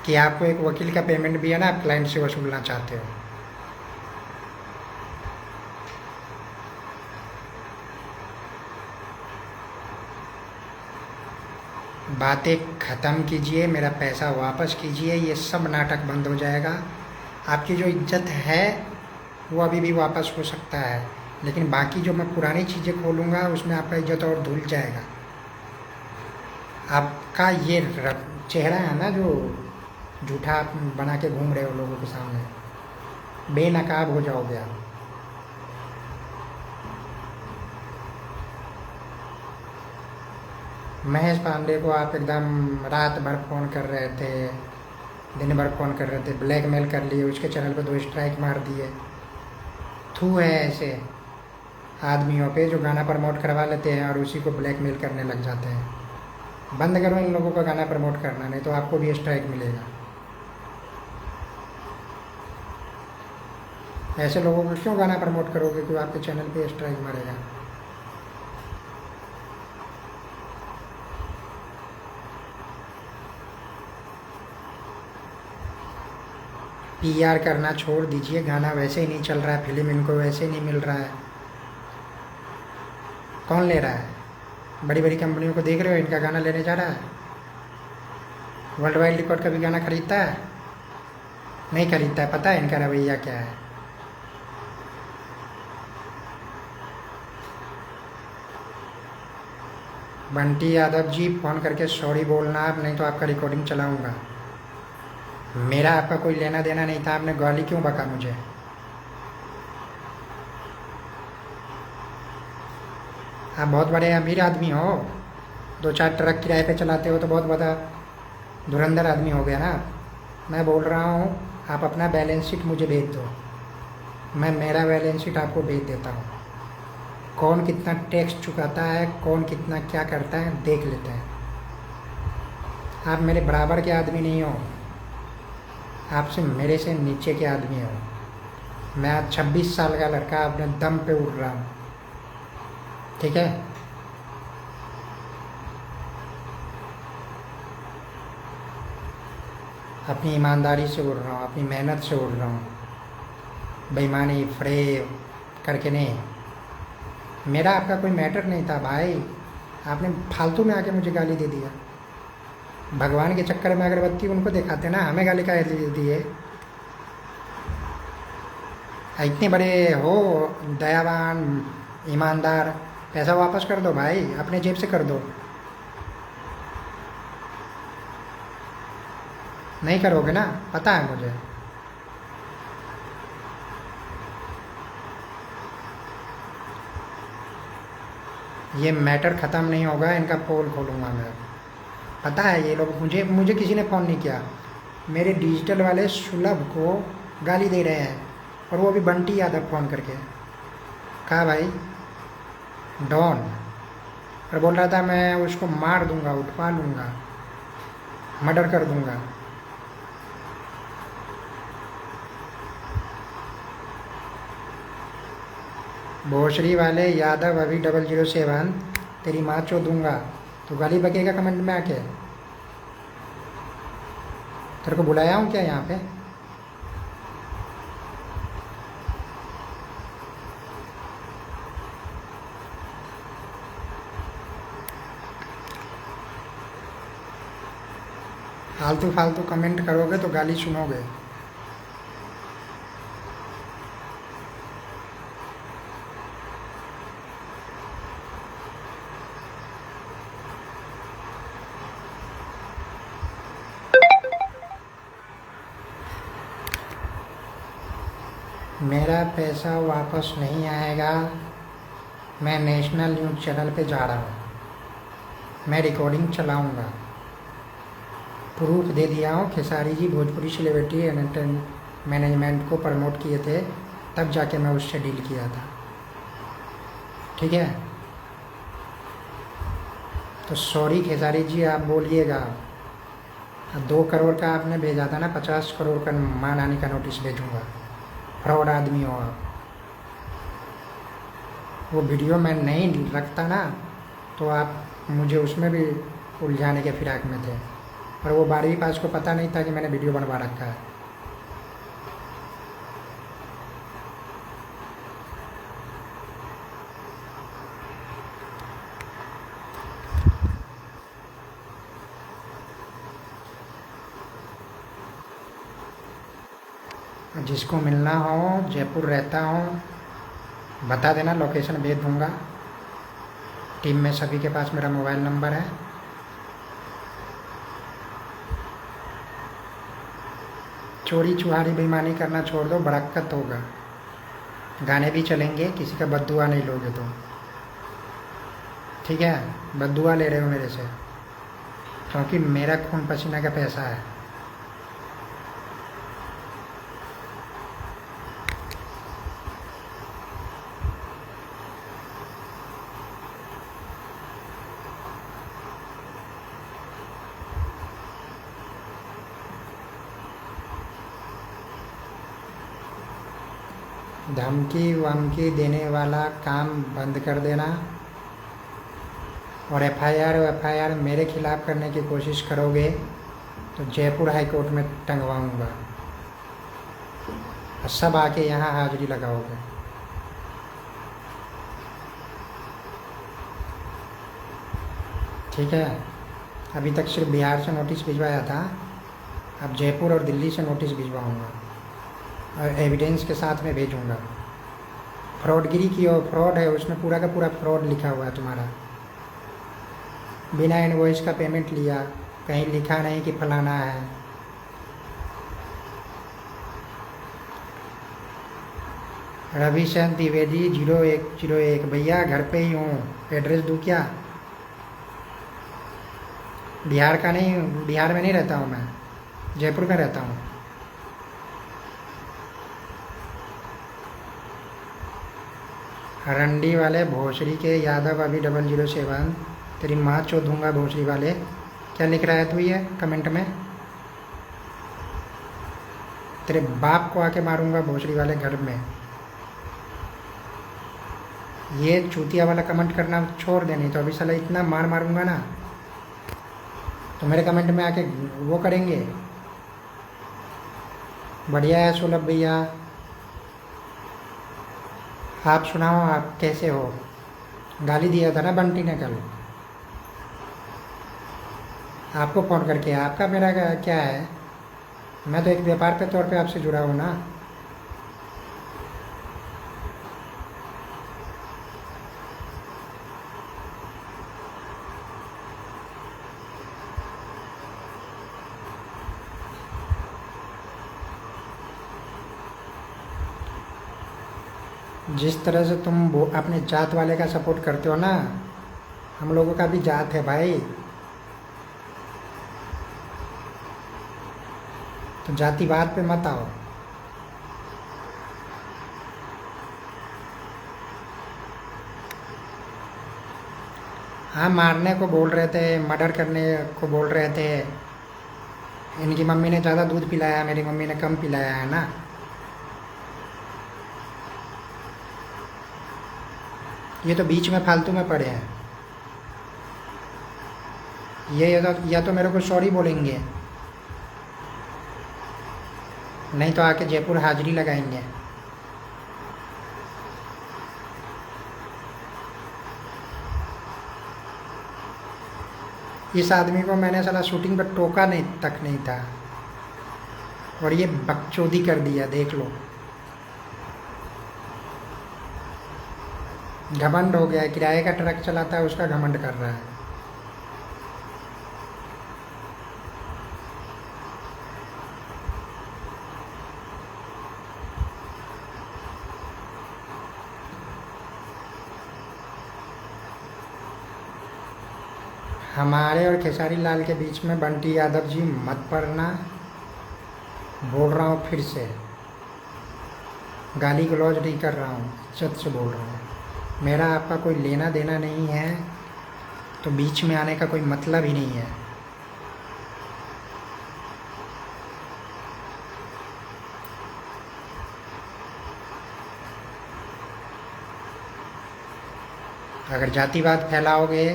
कि आपको एक वकील का पेमेंट भी है ना, आप क्लाइंट से वसूलना चाहते हो। बातें ख़त्म कीजिए, मेरा पैसा वापस कीजिए, ये सब नाटक बंद हो जाएगा। आपकी जो इज्जत है वो अभी भी वापस हो सकता है, लेकिन बाकी जो मैं पुरानी चीज़ें खोलूँगा उसमें आपका इज्जत और धुल जाएगा। आपका ये चेहरा है ना जो झूठा आप बना के घूम रहे हो लोगों के सामने, बेनकाब हो जाओगे आप। महेश पांडे को आप एकदम रात भर फ़ोन कर रहे थे, दिन भर फ़ोन कर रहे थे, ब्लैकमेल कर लिए, उसके चैनल पे 2 स्ट्राइक मार दिए। थू है ऐसे आदमियों पे जो गाना प्रमोट करवा लेते हैं और उसी को ब्लैकमेल करने लग जाते हैं। बंद करो इन लोगों का गाना प्रमोट करना, नहीं तो आपको भी स्ट्राइक मिलेगा। ऐसे लोगों को क्यों गाना प्रमोट करोगे कि आपके चैनल पे स्ट्राइक मारेगा। पीआर करना छोड़ दीजिए, गाना वैसे ही नहीं चल रहा है, फिल्म इनको वैसे ही नहीं मिल रहा है, कौन ले रहा है। बड़ी बड़ी कंपनियों को देख रहे हो, इनका गाना लेने जा रहा है। वर्ल्ड वाइड रिकॉर्ड का भी गाना खरीदता है, नहीं खरीदता है। पता है इनका रवैया क्या है। बंटी यादव जी, फ़ोन करके सॉरी बोलना आप, नहीं तो आपका रिकॉर्डिंग चलाऊंगा। मेरा आपका कोई लेना देना नहीं था, आपने गाली क्यों बका मुझे। आप बहुत बड़े अमीर आदमी हो, 2-4 ट्रक किराए पे चलाते हो तो बहुत बड़ा धुरंधर आदमी हो गया ना। मैं बोल रहा हूँ, आप अपना बैलेंस शीट मुझे भेज दो, मैं मेरा बैलेंस शीट आपको भेज देता हूँ। कौन कितना टैक्स चुकाता है, कौन कितना क्या करता है, देख लेते हैं। आप मेरे बराबर के आदमी नहीं हो, आपसे मेरे से नीचे के आदमी हो। मैं आज 26 साल का लड़का अपने दम पे उड़ रहा हूँ, ठीक है। अपनी ईमानदारी से उड़ रहा हूँ, अपनी मेहनत से उड़ रहा हूँ, बेईमानी फ्रेब करके नहीं। मेरा आपका कोई मैटर नहीं था भाई, आपने फालतू में आके मुझे गाली दे दिया। भगवान के चक्कर में अगरबत्ती उनको दिखाते ना, हमें गाली का दे दिए। इतने बड़े हो दयावान ईमानदार, पैसा वापस कर दो भाई, अपने जेब से कर दो। नहीं करोगे ना, पता है मुझे। ये मैटर ख़त्म नहीं होगा, इनका पोल खोलूँगा मैं। पता है ये लोग, मुझे मुझे किसी ने फ़ोन नहीं किया, मेरे डिजिटल वाले सुलभ को गाली दे रहे हैं, और वो भी बंटी यादव फ़ोन करके। कहा भाई डॉन, और बोल रहा था मैं उसको मार दूंगा, उठवा लूँगा, मर्डर कर दूंगा। भोसड़ी वाले यादव अभी 007 तेरी माँ चो दूंगा, तो गाली बकेगा कमेंट में आके। तेरे को बुलाया हूँ क्या यहाँ पे? फालतू फालतू कमेंट करोगे तो गाली सुनोगे। मेरा पैसा वापस नहीं आएगा। मैं नेशनल न्यूज़ चैनल पे जा रहा हूँ, मैं रिकॉर्डिंग चलाऊँगा। प्रूफ दे दिया हूँ, Khesari ji Bhojpuri celebrity entertainment management को प्रमोट किए थे, तब जाके मैं उससे डील किया था, ठीक है। तो सॉरी खेसारी जी, आप बोलिएगा। 2 करोड़ का आपने भेजा था ना, 50 करोड़ का मानहानि का नोटिस भेजूँगा। फ्रॉड आदमी हो आप। वो वीडियो मैं नहीं रखता ना, तो आप मुझे उसमें भी उलझाने के फिराक में थे, और वो 12वीं पास को पता नहीं था कि मैंने वीडियो बनवा रखा है। जिसको मिलना हो, जयपुर रहता हूँ, बता देना, लोकेशन भेज दूँगा। टीम में सभी के पास मेरा मोबाइल नंबर है। चोरी चुहारी बेईमानी करना छोड़ दो, बरक्कत होगा। गाने भी चलेंगे, किसी का बद्दुआ नहीं लोगे तो, ठीक है। बद्दुआ ले रहे हो मेरे से, क्योंकि मेरा खून पसीना का पैसा है। धमकी वमकी देने वाला काम बंद कर देना, और एफआईआर मेरे खिलाफ़ करने की कोशिश करोगे तो जयपुर हाई कोर्ट में टंगवाऊंगा, और सब आके यहाँ हाजिरी लगाओगे। ठीक है। अभी तक सिर्फ बिहार से नोटिस भिजवाया था, अब जयपुर और दिल्ली से नोटिस भिजवाऊंगा, और एविडेंस के साथ में भेजूंगा। फ्रॉडगिरी की हो, फ्रॉड है उसमें, पूरा का पूरा फ्रॉड लिखा हुआ है तुम्हारा। बिना इनवॉइस का पेमेंट लिया, कहीं लिखा नहीं कि फलाना है। रविशंकर द्विवेदी 0101, भैया घर पे ही हूँ, एड्रेस दूँ क्या? बिहार का नहीं, बिहार में नहीं रहता हूँ मैं, जयपुर में रहता हूँ। रंडी वाले भोसड़ी के यादव अभी 007 तेरी माँ चो दूंगा। भोसड़ी वाले क्या लिख रहा है तू ये कमेंट में? तेरे बाप को आके मारूंगा भोसड़ी वाले घर में। ये चूतिया वाला कमेंट करना छोड़ दे, नहीं तो अभी साला इतना मार मारूंगा ना तो मेरे कमेंट में आके वो करेंगे। बढ़िया है सुलभ भैया, आप सुनाओ, आप कैसे हो? गाली दिया था ना बंटी ने कल आपको फ़ोन करके। आपका मेरा क्या है, मैं तो एक व्यापार के तौर पे आपसे जुड़ा हूँ ना। जिस तरह से तुम वो अपने जात वाले का सपोर्ट करते हो ना, हम लोगों का भी जात है भाई, तो जातिवाद पे मत आओ। हाँ, मारने को बोल रहे थे, मर्डर करने को बोल रहे थे। इनकी मम्मी ने ज़्यादा दूध पिलाया, मेरी मम्मी ने कम पिलाया है ना। ये तो बीच में फालतू में पड़े हैं। ये या तो मेरे को सॉरी बोलेंगे, नहीं तो आके जयपुर हाजिरी लगाएंगे। इस आदमी को मैंने साला शूटिंग पर टोका नहीं तक नहीं था और ये बकचोदी कर दिया, देख लो। घमंड हो गया है, किराए का ट्रक चलाता है उसका घमंड कर रहा है। हमारे और खेसारी लाल के बीच में बंटी यादव जी मत पड़ना, बोल रहा हूँ फिर से, गाली गलौज नहीं कर रहा हूँ, इज्जत से बोल रहा हूँ। मेरा आपका कोई लेना देना नहीं है, तो बीच में आने का कोई मतलब ही नहीं है। अगर जातिवाद फैलाओगे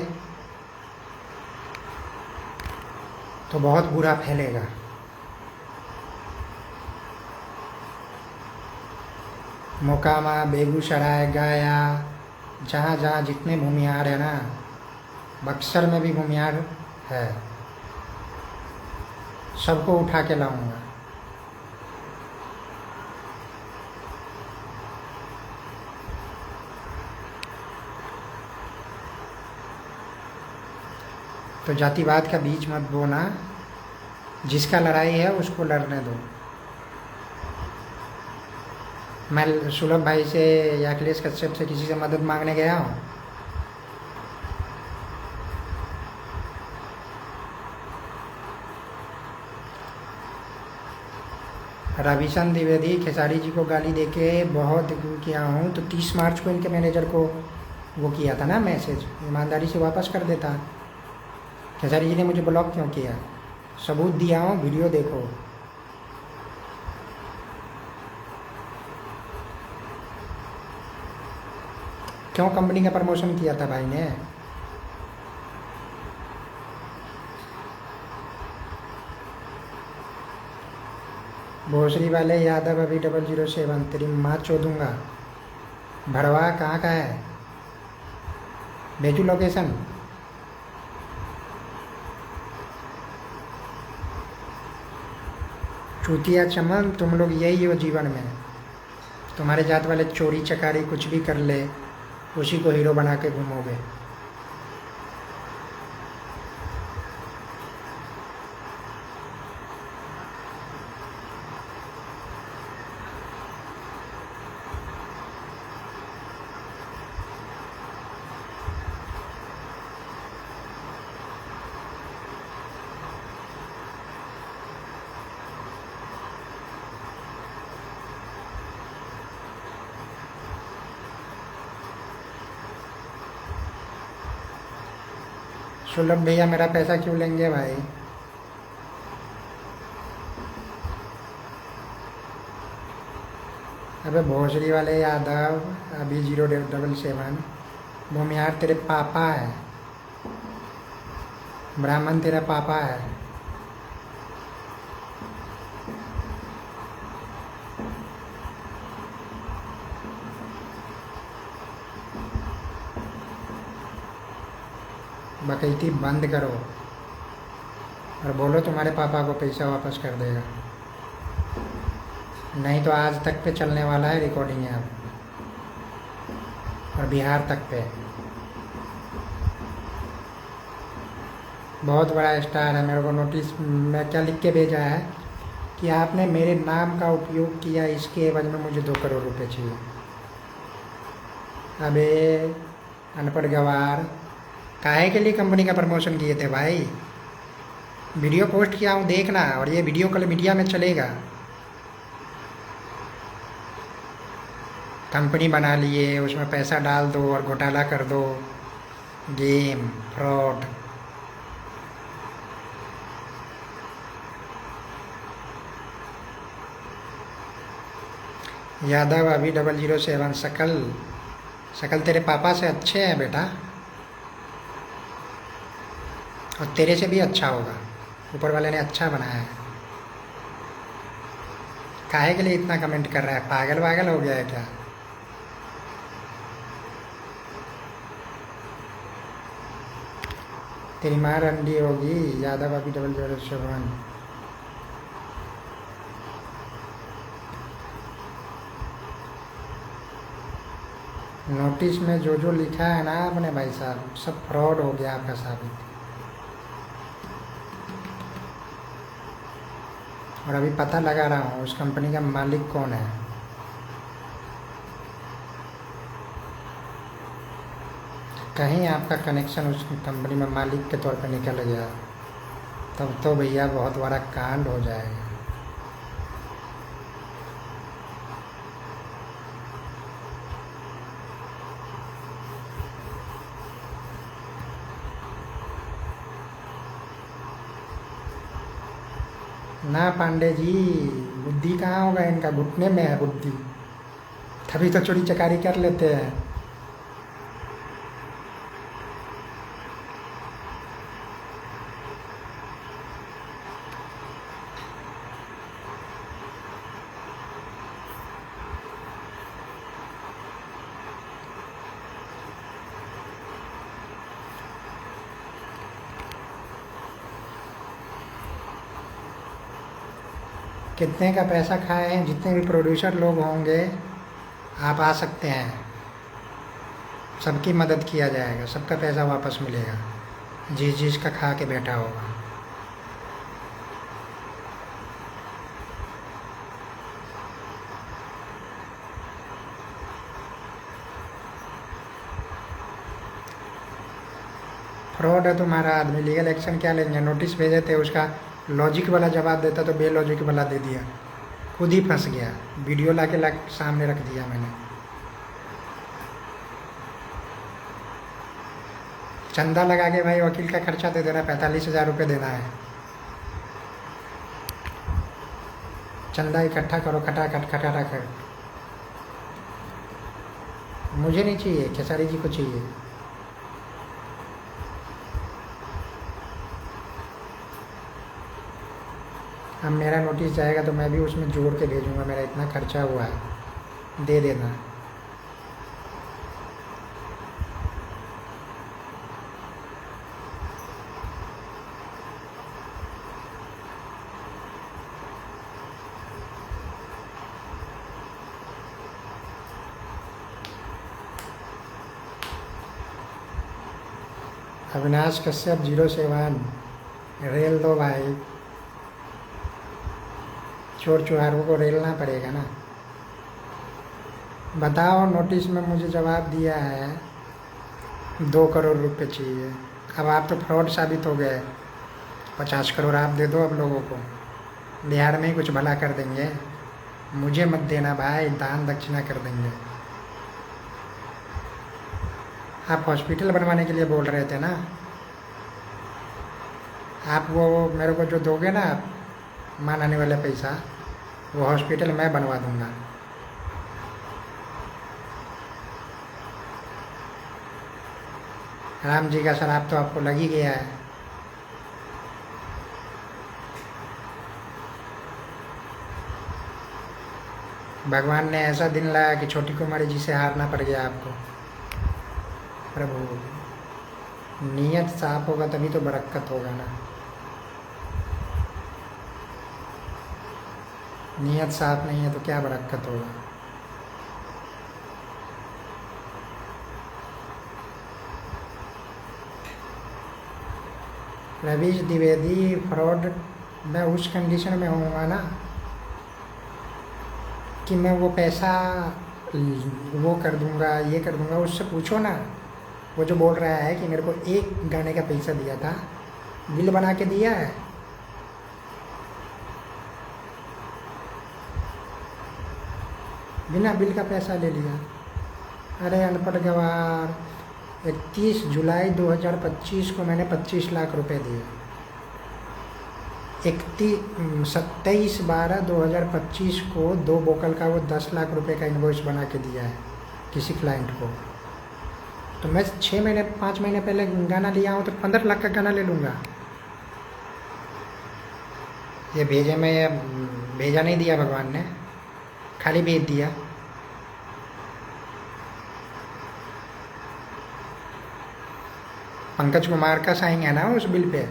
तो बहुत बुरा फैलेगा। मोकामा, बेगूसराय, गया, जहाँ जहाँ जितने भूमिहार है ना, बक्सर में भी भूमिहार है, सबको उठा के लाऊंगा। तो जातिवाद का बीच मत बोना, जिसका लड़ाई है उसको लड़ने दो। मैं सुलभ भाई से या अखिलेश कश्यप से किसी से मदद मांगने गया हूँ? रविशन द्विवेदी खेसारी जी को गाली देके बहुत किया हूँ, तो 30 मार्च को इनके मैनेजर को वो किया था ना मैसेज, ईमानदारी से वापस कर देता। खेसारी जी ने मुझे ब्लॉक क्यों किया? सबूत दिया हूँ, वीडियो देखो। क्यों कंपनी का प्रमोशन किया था भाई ने? भोसरी वाले यादव अभी 007, तेरी माँ चोदूंगा। भड़वा कहाँ का है? भेजू लोकेशन। चूतिया चमन, तुम लोग यही हो जीवन में। तुम्हारे जात वाले चोरी चकारी कुछ भी कर ले, उसी को हीरो बना के घूमोगे। सुलभ भैया मेरा पैसा क्यों लेंगे भाई? अबे भोसड़ी वाले यादव, अभी 077, भूमिहार तेरे पापा है, ब्राह्मण तेरा पापा है। बकैती बंद करो और बोलो तुम्हारे पापा को पैसा वापस कर देगा, नहीं तो आज तक पे चलने वाला है रिकॉर्डिंग है अब, और बिहार तक पे। बहुत बड़ा स्टार है, मेरे को नोटिस में क्या लिख के भेजा है कि आपने मेरे नाम का उपयोग किया, इसके एवज में मुझे 2 करोड़ रुपए चाहिए। अबे अनपढ़ गवार, काहे के लिए कंपनी का प्रमोशन किए थे भाई? वीडियो पोस्ट किया हूँ देखना, और ये वीडियो कल मीडिया में चलेगा। कंपनी बना लिए, उसमें पैसा डाल दो और घोटाला कर दो, गेम फ्रॉड। यादव अभी 007, शकल तेरे पापा से अच्छे हैं बेटा, और तेरे से भी अच्छा होगा, ऊपर वाले ने अच्छा बनाया है। काहे के लिए इतना कमेंट कर रहा है? पागल वागल हो गया है क्या? तेरी माँ रंडी होगी। यादव अभी 007। नोटिस में जो लिखा है ना अपने भाई साहब, सब फ्रॉड हो गया आपका साबित। और अभी पता लगा रहा हूँ उस कंपनी का मालिक कौन है। कहीं आपका कनेक्शन उस कंपनी में मालिक के तौर पर निकल गया, तब तो भैया बहुत बड़ा कांड हो जाएगा। ना पांडे जी, बुद्धि कहाँ होगा इनका, घुटने में है बुद्धि, तभी तो चोरी चकारी कर लेते हैं। कितने का पैसा खाए हैं? जितने भी प्रोड्यूसर लोग होंगे आप आ सकते हैं, सबकी मदद किया जाएगा, सबका पैसा वापस मिलेगा, जिसका खा के बैठा होगा। फ्रॉड है तुम्हारा आदमी, लीगल एक्शन क्या लेंगे? नोटिस भेजे थे, उसका लॉजिक वाला जवाब देता तो बेलॉजिक वाला दे दिया, खुद ही फंस गया। वीडियो ला सामने रख दिया मैंने। चंदा लगा के भाई वकील का खर्चा दे देना, 45,000 रुपये देना है। चंदा इकट्ठा करो, खटाखट खटाखट। मुझे नहीं चाहिए, खेसारी जी को चाहिए। अब मेरा नोटिस जाएगा तो मैं भी उसमें जोड़ के भेजूँगा, मेरा इतना खर्चा हुआ है, दे देना। अविनाश कश्यप 07, रेल दो भाई, चोर चुहारों को रेलना पड़ेगा ना। बताओ, नोटिस में मुझे जवाब दिया है 2 करोड़ रुपए चाहिए। अब आप तो फ्रॉड साबित हो गए, 50 करोड़ आप दे दो अब लोगों को, बिहार में ही कुछ भला कर देंगे। मुझे मत देना भाई, दान दक्षिणा कर देंगे। आप हॉस्पिटल बनवाने के लिए बोल रहे थे ना, आप वो मेरे को जो दोगे ना मान आने वाले पैसा, वो हॉस्पिटल मैं बनवा दूंगा। राम जी का शराब तो आपको लग ही गया है। भगवान ने ऐसा दिन लाया कि छोटी कुमारी जी से हारना पड़ गया आपको। प्रभु, नीयत साफ होगा तभी तो बरकत होगा ना। नीयत साफ नहीं है तो क्या बरकत होगा। रवीश द्विवेदी, फ्रॉड मैं उस कंडीशन में होऊंगा ना कि मैं वो पैसा वो कर दूंगा, ये कर दूंगा। उससे पूछो ना, वो जो बोल रहा है कि मेरे को एक गाने का पैसा दिया था, बिल बना के दिया है। बिना बिल का पैसा ले लिया। अरे अनपढ़ गवार, 31 जुलाई 2025 को मैंने 25 लाख रुपए दिए। 27/12/2025 को 2 बोकल का वो 10 लाख रुपए का इनवॉइस बना के दिया है किसी क्लाइंट को। तो मैं 6 महीने 5 महीने पहले गाना लिया हूँ तो 15 लाख का गाना ले लूँगा। ये भेजे में ये भेजा नहीं दिया भगवान ने, खाली भेज दिया। पंकज कुमार का साइन है ना उस बिल पे।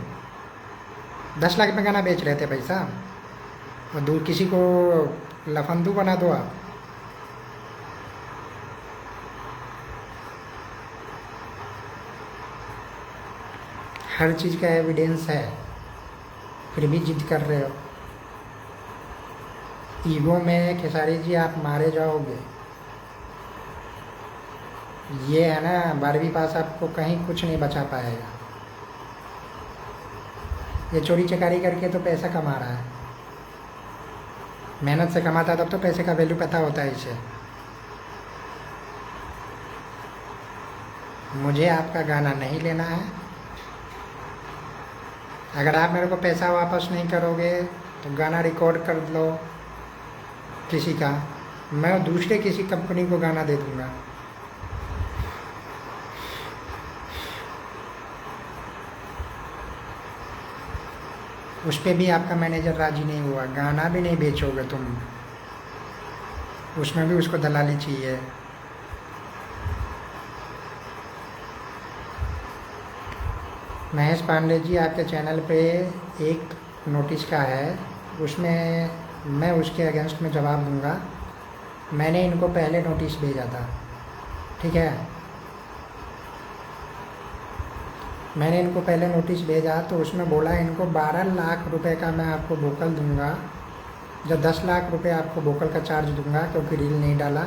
10 लाख में गाना बेच रहे थे भाई साहब, और दूर किसी को लफंदू बना दो आप। हर चीज़ का एविडेंस है, फिर भी जिद कर रहे हो। ईगो में खेसारी जी आप मारे जाओगे। ये है ना, 12वीं पास आपको कहीं कुछ नहीं बचा पाएगा। ये चोरी चकारी करके तो पैसा कमा रहा है। मेहनत से कमाता तब तो पैसे का वैल्यू पता होता है इसे। मुझे आपका गाना नहीं लेना है। अगर आप मेरे को पैसा वापस नहीं करोगे तो गाना रिकॉर्ड कर लो किसी का, मैं दूसरे किसी कंपनी को गाना दे दूंगा। उस पर भी आपका मैनेजर राजी नहीं हुआ, गाना भी नहीं बेचोगे तुम, उसमें भी उसको दलाली चाहिए। महेश पांडे जी, आपके चैनल पे एक नोटिस का है, उसमें मैं उसके अगेंस्ट में जवाब दूंगा। मैंने इनको पहले नोटिस भेजा था, ठीक है। मैंने इनको पहले नोटिस भेजा तो उसमें बोला इनको 12 लाख रुपए का मैं आपको वोकल दूंगा, जब 10 लाख रुपए आपको वोकल का चार्ज दूंगा क्योंकि रील नहीं डाला,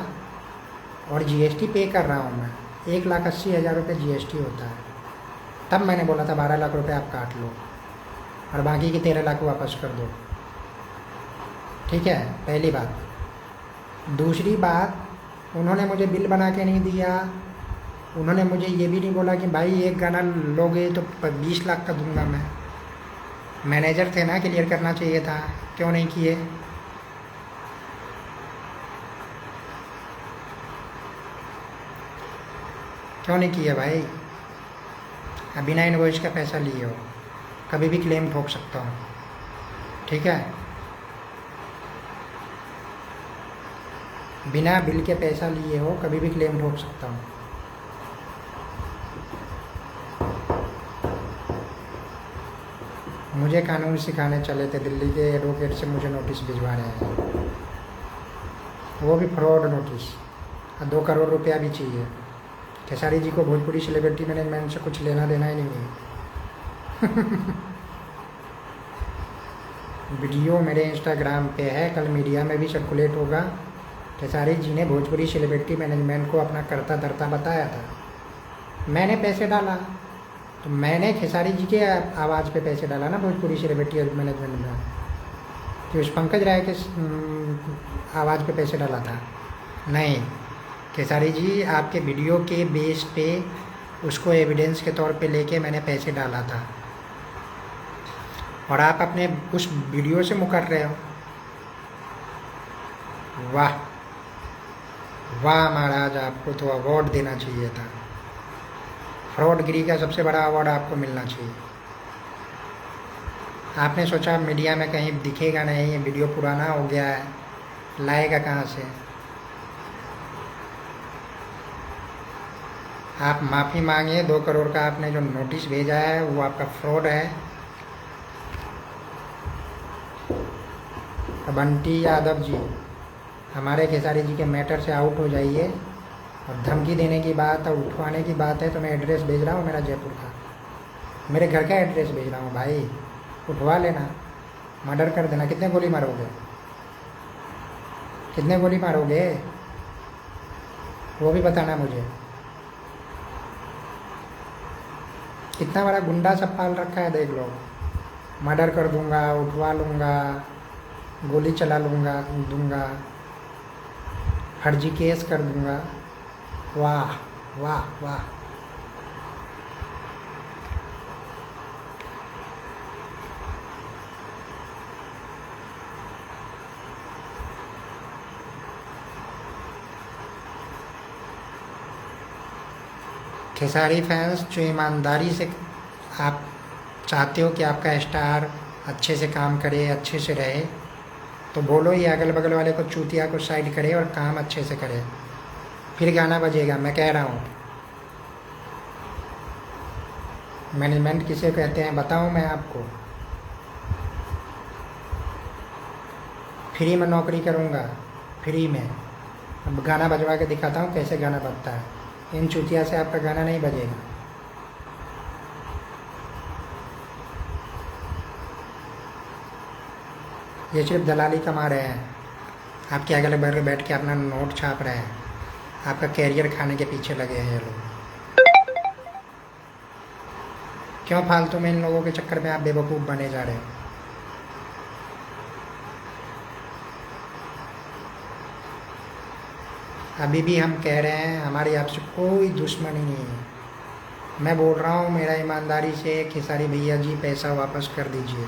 और जीएसटी पे कर रहा हूँ मैं। 1,80,000 रुपये जीएसटी होता है। तब मैंने बोला था 12 लाख रुपए आप काट लो और बाकी की 13 लाख वापस कर दो, ठीक है। पहली बात। दूसरी बात, उन्होंने मुझे बिल बना के नहीं दिया। उन्होंने मुझे ये भी नहीं बोला कि भाई एक गाना लोगे तो 20 लाख का दूंगा मैं। मैनेजर थे ना, क्लियर करना चाहिए था, क्यों नहीं किए। क्यों नहीं किए भाई। बिना इनवॉइस का पैसा लिए हो, कभी भी क्लेम ठोक सकता हूँ, ठीक है। बिना बिल के पैसा लिए हो, कभी भी क्लेम ठोक सकता हूँ। मुझे कानून सिखाने चले थे, दिल्ली के एडवोकेट से मुझे नोटिस भिजवा रहे हैं, वो भी फ्रॉड नोटिस। 2 करोड़ रुपया भी चाहिए। खेसारी जी को भोजपुरी सेलिब्रिटी मैनेजमेंट से कुछ लेना देना ही नहीं है। वीडियो मेरे इंस्टाग्राम पे है, कल मीडिया में भी सर्कुलेट होगा। खेसारी जी ने भोजपुरी सेलिब्रिटी मैनेजमेंट को अपना करता धरता बताया था। मैंने पैसे डाला तो मैंने खेसारी जी के आवाज़ पे पैसे डाला ना भोजपुरी सेलिब्रिटी मैनेजमेंट में, कि उस पंकज राय के आवाज़ पे पैसे डाला था। नहीं, खेसारी जी आपके वीडियो के बेस पे उसको एविडेंस के तौर पे लेके मैंने पैसे डाला था, और आप अपने उस वीडियो से मुकर रहे हो। वाह वाह महाराज, आपको तो अवार्ड देना चाहिए था। फ्रॉडगिरी का सबसे बड़ा अवार्ड आपको मिलना चाहिए। आपने सोचा मीडिया में कहीं दिखेगा नहीं, ये वीडियो पुराना हो गया है, लाएगा कहाँ से। आप माफ़ी मांगिए, 2 करोड़ का आपने जो नोटिस भेजा है वो आपका फ्रॉड है। बंटी यादव जी, हमारे खेसारी जी के मैटर से आउट हो जाइए। और धमकी देने की बात और उठवाने की बात है तो मैं एड्रेस भेज रहा हूँ मेरा जयपुर का, मेरे घर का एड्रेस भेज रहा हूँ भाई, उठवा लेना, मर्डर कर देना। कितने गोली मारोगे, कितने गोली मारोगे वो भी बताना मुझे। कितना बड़ा गुंडा सब पाल रखा है देख लो। मर्डर कर दूंगा, उठवा लूँगा, गोली चला दूंगा, फर्जी केस कर दूंगा। वाह वाह वाह। खेसारी फैंस जो ईमानदारी से आप चाहते हो कि आपका स्टार अच्छे से काम करे, अच्छे से रहे, तो बोलो ये अगल बगल वाले को, चूतिया को साइड करे और काम अच्छे से करे, फिर गाना बजेगा। मैं कह रहा हूँ मैनेजमेंट किसे कहते हैं बताऊँ मैं आपको। फ्री में नौकरी करूँगा, फ्री में। अब गाना बजवा के दिखाता हूँ कैसे गाना बजता है। इन चूतिया से आपका गाना नहीं बजेगा। ये सिर्फ दलाली कमा रहे हैं, आपके अगल बगल बैठ के अपना नोट छाप रहे हैं, आपका कैरियर खाने के पीछे लगे हैं ये लोग। क्यों फालतू में इन लोगों के चक्कर में आप बेवकूफ़ बने जा रहे हो। अभी भी हम कह रहे हैं हमारी आपसे कोई दुश्मनी नहीं है। मैं बोल रहा हूँ मेरा ईमानदारी से खेसारी भैया जी पैसा वापस कर दीजिए।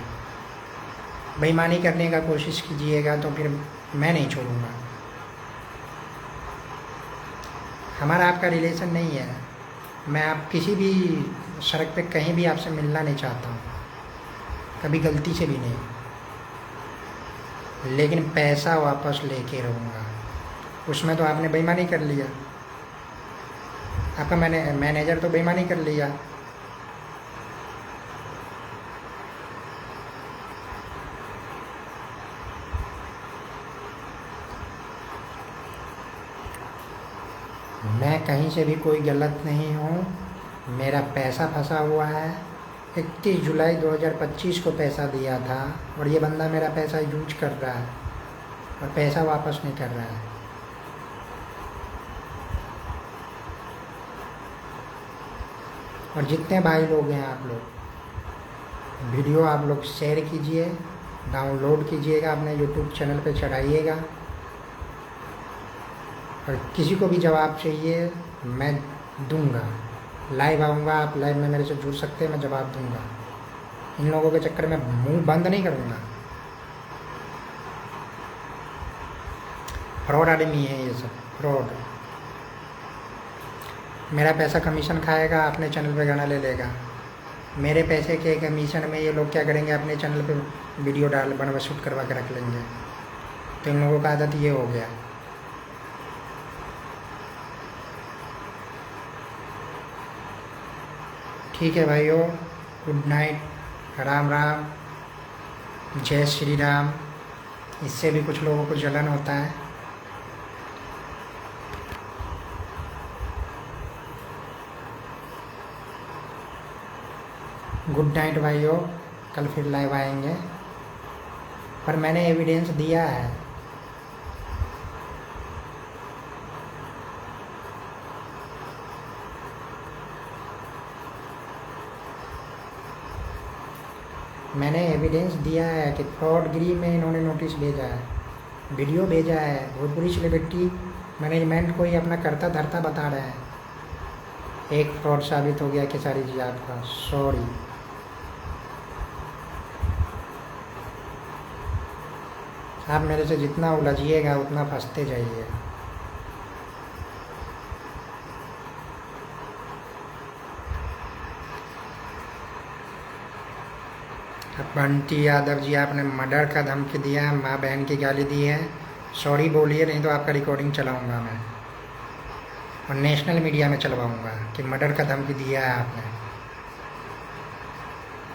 बेईमानी करने का कोशिश कीजिएगा तो फिर मैं नहीं छोड़ूंगा। हमारा आपका रिलेशन नहीं है। मैं आप किसी भी सड़क पे कहीं भी आपसे मिलना नहीं चाहता हूँ, कभी गलती से भी नहीं, लेकिन पैसा वापस लेके रहूँगा। उसमें तो आपने बेईमानी कर लिया, आपका मैनेजर तो बेईमानी कर लिया। मैं कहीं से भी कोई गलत नहीं हूँ। मेरा पैसा फंसा हुआ है। 31 जुलाई 2025 को पैसा दिया था और ये बंदा मेरा पैसा यूज कर रहा है और पैसा वापस नहीं कर रहा है। और जितने भाई लोग हैं आप लोग, वीडियो आप लोग शेयर कीजिए, डाउनलोड कीजिएगा, अपने यूट्यूब चैनल पे चढ़ाइएगा। और किसी को भी जवाब चाहिए मैं दूंगा, लाइव आऊँगा, आप लाइव में मेरे से जुड़ सकते हैं, मैं जवाब दूंगा। इन लोगों के चक्कर में मुंह बंद नहीं करूँगा। फ्रॉड आदमी है ये सब, फ्रॉड। मेरा पैसा कमीशन खाएगा, अपने चैनल पे गाना ले लेगा। मेरे पैसे के कमीशन में ये लोग क्या करेंगे, अपने चैनल पे वीडियो बनवा शूट करवा के रख लेंगे। तो इन लोगों का आदत ये हो गया। ठीक है भाइयों, गुड नाइट, राम राम, जय श्री राम। इससे भी कुछ लोगों को जलन होता है। गुड नाइट भाइयों, कल फिर लाइव आएंगे। पर मैंने एविडेंस दिया है। मैंने एविडेंस दिया है कि फ्रॉडगिरी में इन्होंने नोटिस भेजा है, वीडियो भेजा है। भोजपुरी सेलिब्रिटी मैनेजमेंट को ही अपना करता धरता बता रहे हैं। एक फ्रॉड साबित हो गया खेसारी जी आपका, सॉरी। आप मेरे से जितना उलझिएगा उतना फंसते जाइएगा। बंटी यादव जी, आपने मर्डर का धमकी दिया है, माँ बहन की गाली दी है, सॉरी बोलिए, नहीं तो आपका रिकॉर्डिंग चलाऊंगा मैं और नेशनल मीडिया में चलवाऊंगा कि मर्डर का धमकी दिया है आपने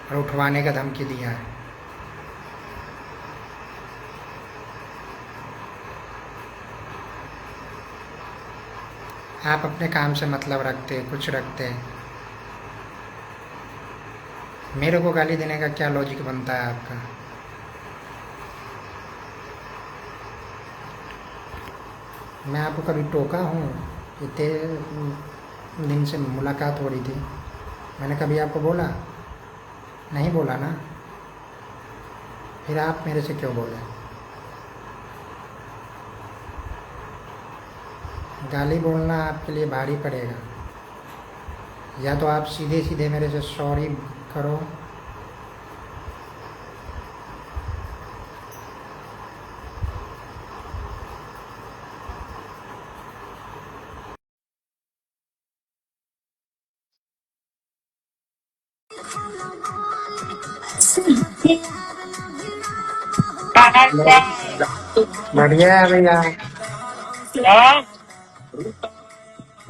और उठवाने का धमकी दिया है। आप अपने काम से मतलब रखते, कुछ रखते, मेरे को गाली देने का क्या लॉजिक बनता है आपका? मैं आपको कभी टोका हूँ? इतने दिन से मुलाकात हो रही थी, मैंने कभी आपको बोला? नहीं बोला ना, फिर आप मेरे से क्यों बोले? गाली बोलना आपके लिए भारी पड़ेगा, या तो आप सीधे सीधे मेरे से सॉरी करो, बढ़िया है भैया।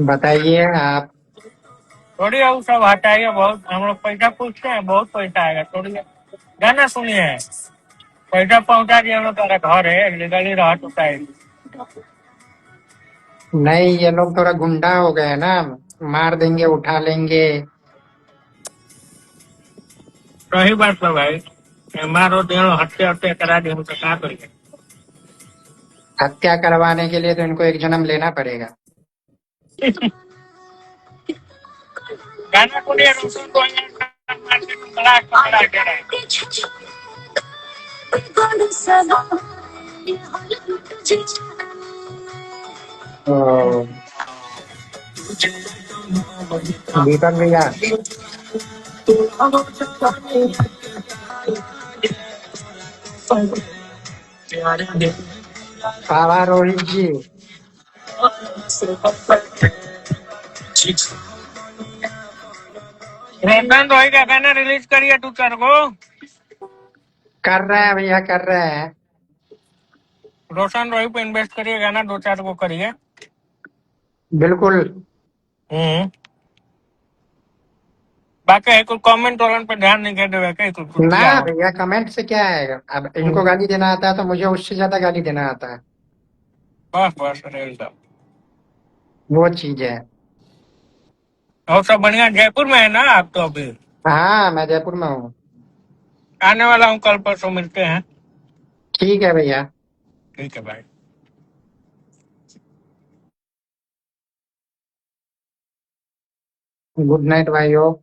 बताइए आप। थोड़ी वो सब हटाइए, बहुत हम लोग पैसा पूछते हैं, बहुत पैसा आएगा। थोड़ी गाना सुनिए, पैसा पहुंचा दिए हम लोग, तेरा घर है लीगली रह चुका है। नहीं, ये लोग थोड़ा गुंडा हो गए ना, मार देंगे, उठा लेंगे। सही बात है भाई, मारो देनो, हत्या हत्या करा दी, हम तो क्या करिए। हत्या करवाने के लिए तो इनको एक जन्म लेना पड़ेगा। गाना सुनिए, रोशन को यहाँ मार के तुम बड़ा कमरा दे रहे हैं। तो दीपक भैया, पावा रोहित जी, रोशन रोही का गाना रिलीज करिए तू चार को। कर रहे हैं भैया, कर रहे हैं। रोशन रोही पे इन्वेस्ट करिए, गाना दो चार को करिए। बिल्कुल। बाकी कुछ कमेंट वालन पे ध्यान नहीं देवे के कुछ ना कुतिया हो। भैया, कमेंट से क्या है? अब इनको गाली देना आता है तो मुझे उससे ज्यादा गाली देना आता है, बस बस रेल सब। वो चीज है। और सब बढ़िया, जयपुर में है ना आप तो अभी? हाँ, मैं जयपुर में हूँ। आने वाला हूँ, कल परसों मिलते हैं। ठीक है भैया। ठीक है भाई। गुड नाइट भाइयों।